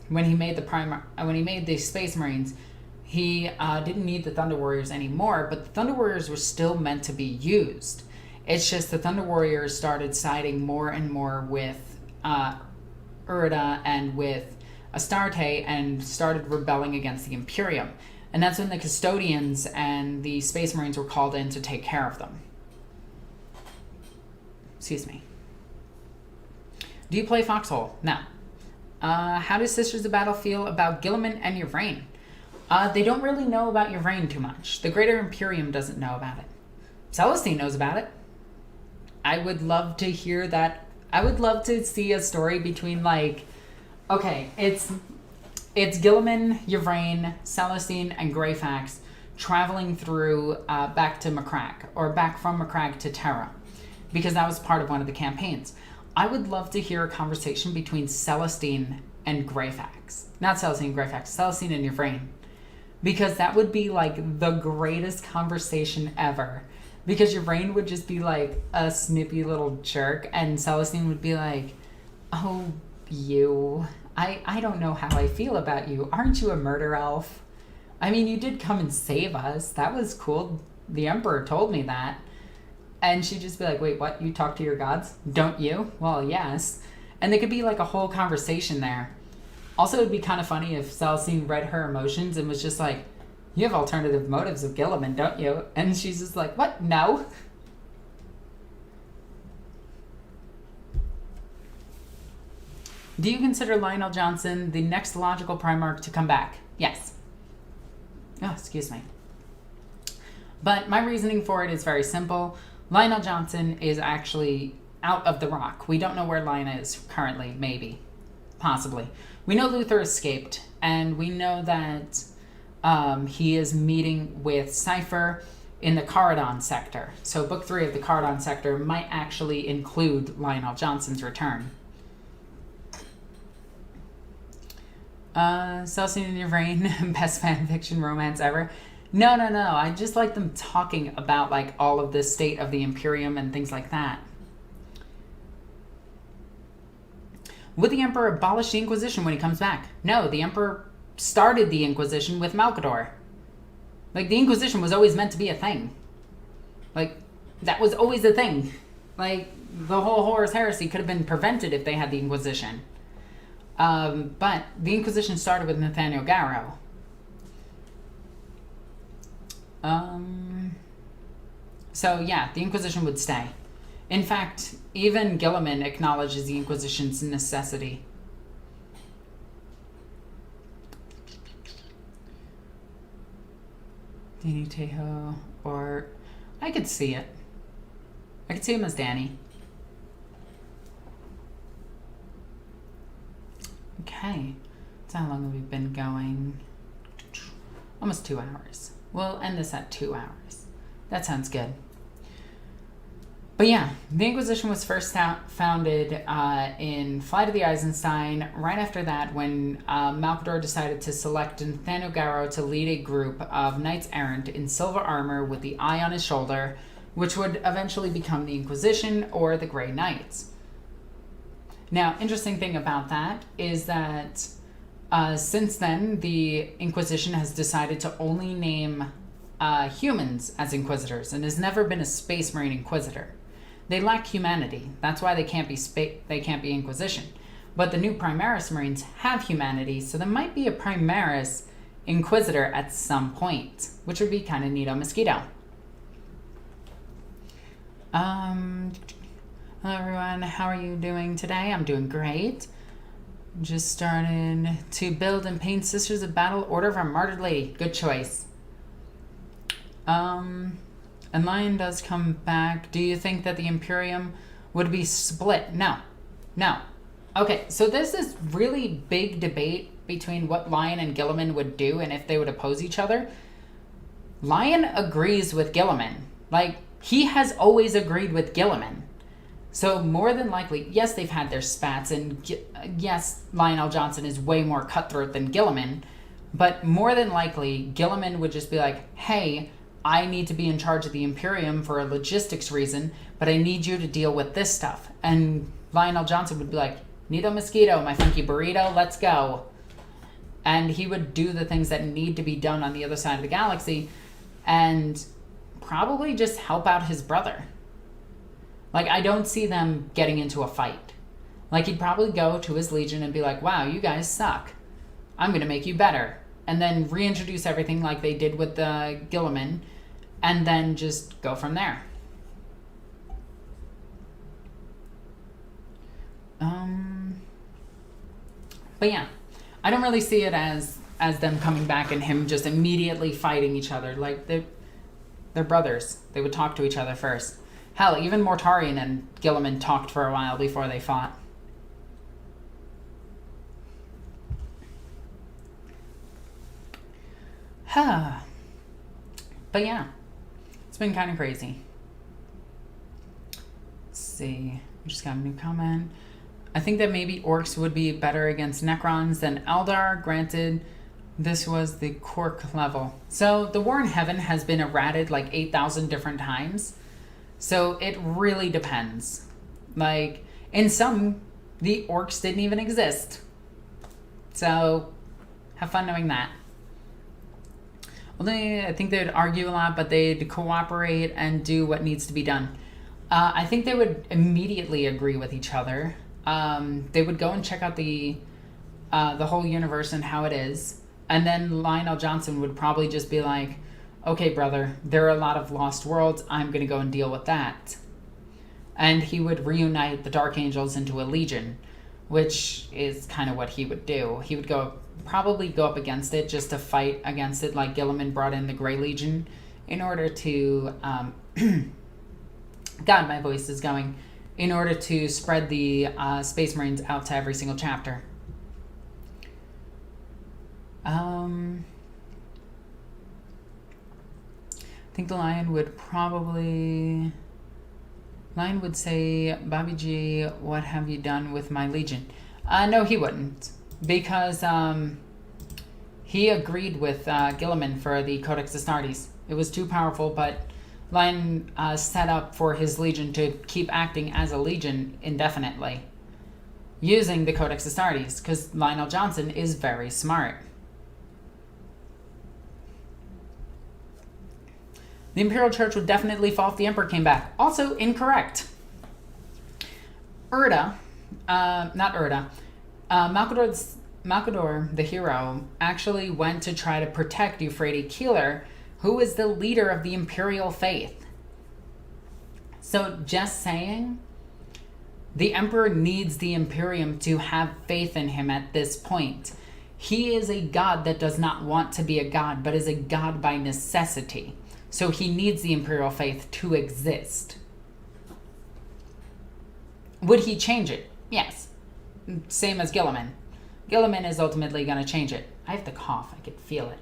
S1: when he made the Space Marines, he didn't need the Thunder Warriors anymore, but the Thunder Warriors were still meant to be used. It's just the Thunder Warriors started siding more and more with Urda and with Astarte and started rebelling against the Imperium. And that's when the Custodians and the Space Marines were called in to take care of them. Excuse me. Do you play Foxhole? No. How does Sisters of Battle feel about Guilliman and Yvraine? They don't really know about Yvraine too much. The Greater Imperium doesn't know about it. Celestine knows about it. I would love to hear that. I would love to see a story between, like, okay, it's Guilliman, Yvraine, Celestine, and Greyfax traveling through back to Macragge, or back from Macragge to Terra, because that was part of one of the campaigns. I would love to hear a conversation between Celestine and Greyfax. Not Celestine and Greyfax, Celestine and Yvraine. Because that would be, like, the greatest conversation ever. Because Yvraine would just be, like, a snippy little jerk, and Celestine would be like, oh, you, I don't know how I feel about you. Aren't you a murder elf? I mean, you did come and save us. That was cool. The Emperor told me that. And she'd just be like, wait, what? You talk to your gods? Don't you? Well, yes. And there could be, like, a whole conversation there. Also, it'd be kind of funny if Celestine read her emotions and was just like, you have alternative motives of Guilliman, don't you? And she's just like, what? No. Do you consider Lionel Johnson the next logical Primarch to come back? Yes. Oh, excuse me. But my reasoning for it is very simple. Lionel Johnson is actually out of the rock. We don't know where Lion is currently, maybe. Possibly. We know Luther escaped, and we know that he is meeting with Cypher in the Caradon sector. So Book 3 of the Caradon sector might actually include Lionel Johnson's return. Celsius in your brain, best fan fiction romance ever. No. I just like them talking about like all of the state of the Imperium and things like that. Would the Emperor abolish the Inquisition when he comes back? No, the Emperor started the Inquisition with Malcador. Like, the Inquisition was always meant to be a thing. Like, that was always a thing. Like, the whole Horus Heresy could have been prevented if they had the Inquisition. But the Inquisition started with Nathaniel Garrow. So, yeah, the Inquisition would stay. In fact, even Gilliman acknowledges the Inquisition's necessity. Danny Trejo, or I could see it. I could see him as Danny. Okay, so how long have we been going? Almost 2 hours. We'll end this at 2 hours. That sounds good. But yeah, the Inquisition was first founded in Flight of the Eisenstein. Right after that, when Malcador decided to select Nathaniel Garrow to lead a group of knights errant in silver armor with the eye on his shoulder, which would eventually become the Inquisition or the Grey Knights. Now, interesting thing about that is that since then, the Inquisition has decided to only name humans as Inquisitors and has never been a Space Marine Inquisitor. They lack humanity. That's why they can't be Inquisition. But the new Primaris Marines have humanity, so there might be a Primaris Inquisitor at some point, which would be kind of neato mosquito. Hello everyone, how are you doing today? I'm doing great. Just started to build and paint Sisters of Battle Order of Our Martyred Lady. Good choice. And Lion does come back. Do you think that the Imperium would be split? No. Okay, so there's this really big debate between what Lion and Gilliman would do and if they would oppose each other. Lion agrees with Gilliman. Like, he has always agreed with Gilliman. So more than likely, yes, they've had their spats, and yes, Lionel Johnson is way more cutthroat than Gilliman, but more than likely, Gilliman would just be like, hey, I need to be in charge of the Imperium for a logistics reason, but I need you to deal with this stuff. And Lionel Johnson would be like, Neato Mosquito, my funky burrito, let's go. And he would do the things that need to be done on the other side of the galaxy and probably just help out his brother. Like, I don't see them getting into a fight. Like, he'd probably go to his Legion and be like, wow, you guys suck. I'm going to make you better. And then reintroduce everything like they did with the Gilliman, and then just go from there. But yeah, I don't really see it as them coming back and him just immediately fighting each other. Like, they're brothers. They would talk to each other first. Hell, even Mortarion and Gilliman talked for a while before they fought. But yeah, it's been kind of crazy. Let's see. I just got a new comment. I think that maybe Orks would be better against Necrons than Eldar. Granted, this was the Cork level. So the War in Heaven has been errated like 8,000 different times. So it really depends. Like, in some, the Orks didn't even exist. So have fun knowing that. Well, I think they would argue a lot, but they'd cooperate and do what needs to be done. I think they would immediately agree with each other. They would go and check out the whole universe and how it is. And then Lionel Johnson would probably just be like, okay, brother, there are a lot of lost worlds. I'm going to go and deal with that. And he would reunite the Dark Angels into a legion. which is kind of what he would do. He would probably go up against it just to fight against it, like Guilliman brought in the Grey Legion in order to, God, my voice is going, in order to spread the Space Marines out to every single chapter. I think the Lion would probably... Lion would say, Bobby G, what have you done with my Legion? No, he wouldn't. Because he agreed with Guilliman for the Codex Astartes. It was too powerful, but Lion set up for his Legion to keep acting as a Legion indefinitely, using the Codex Astartes, because Lionel Johnson is very smart. The Imperial Church would definitely fall if the Emperor came back. Also incorrect. Malcador, the hero, actually went to try to protect Euphrates Keeler, who is the leader of the Imperial faith. So just saying, the Emperor needs the Imperium to have faith in him at this point. He is a god that does not want to be a god, but is a god by necessity. So he needs the Imperial faith to exist. Would he change it? Yes. Same as Guilliman. Guilliman is ultimately going to change it. I have to cough. I could feel it.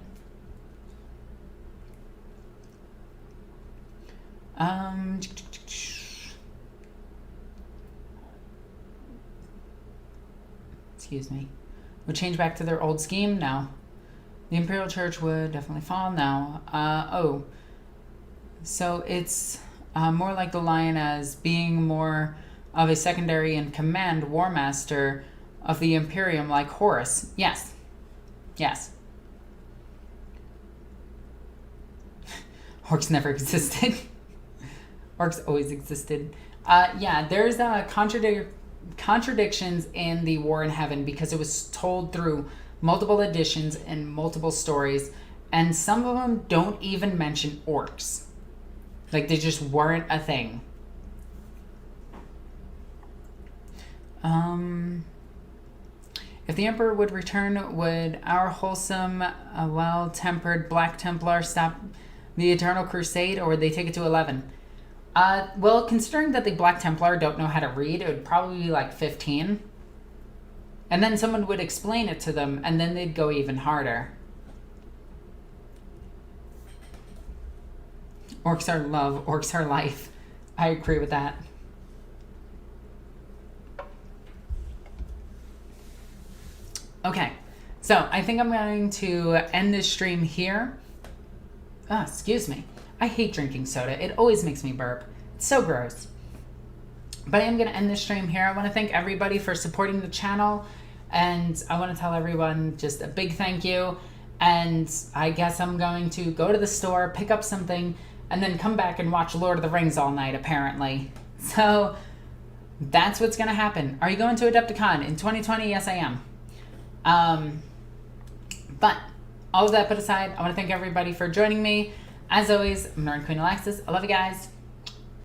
S1: Excuse me. Would change back to their old scheme? No. The Imperial Church would definitely fall? No. So it's more like the Lion as being more of a secondary in command War Master of the Imperium like Horus. Yes. Yes. Orks never existed. Orks always existed. Yeah, there's contradictions in the War in Heaven because it was told through multiple editions and multiple stories, and some of them don't even mention orcs. Like, they just weren't a thing. If the Emperor would return, would our wholesome, well-tempered Black Templar stop the Eternal Crusade, or would they take it to 11? Well, considering that the Black Templar don't know how to read, it would probably be like 15. And then someone would explain it to them, and then they'd go even harder. Orcs are love, orcs are life. I agree with that. Okay, so I think I'm going to end this stream here. Excuse me. I hate drinking soda. It always makes me burp. It's so gross. But I am going to end this stream here. I want to thank everybody for supporting the channel. And I want to tell everyone just a big thank you. And I guess I'm going to go to the store, pick up something, and then come back and watch Lord of the Rings all night, apparently. So that's what's going to happen. Are you going to Adepticon in 2020? Yes, I am. But all of that put aside, I want to thank everybody for joining me. As always, I'm NornQueenAlexis. I love you guys.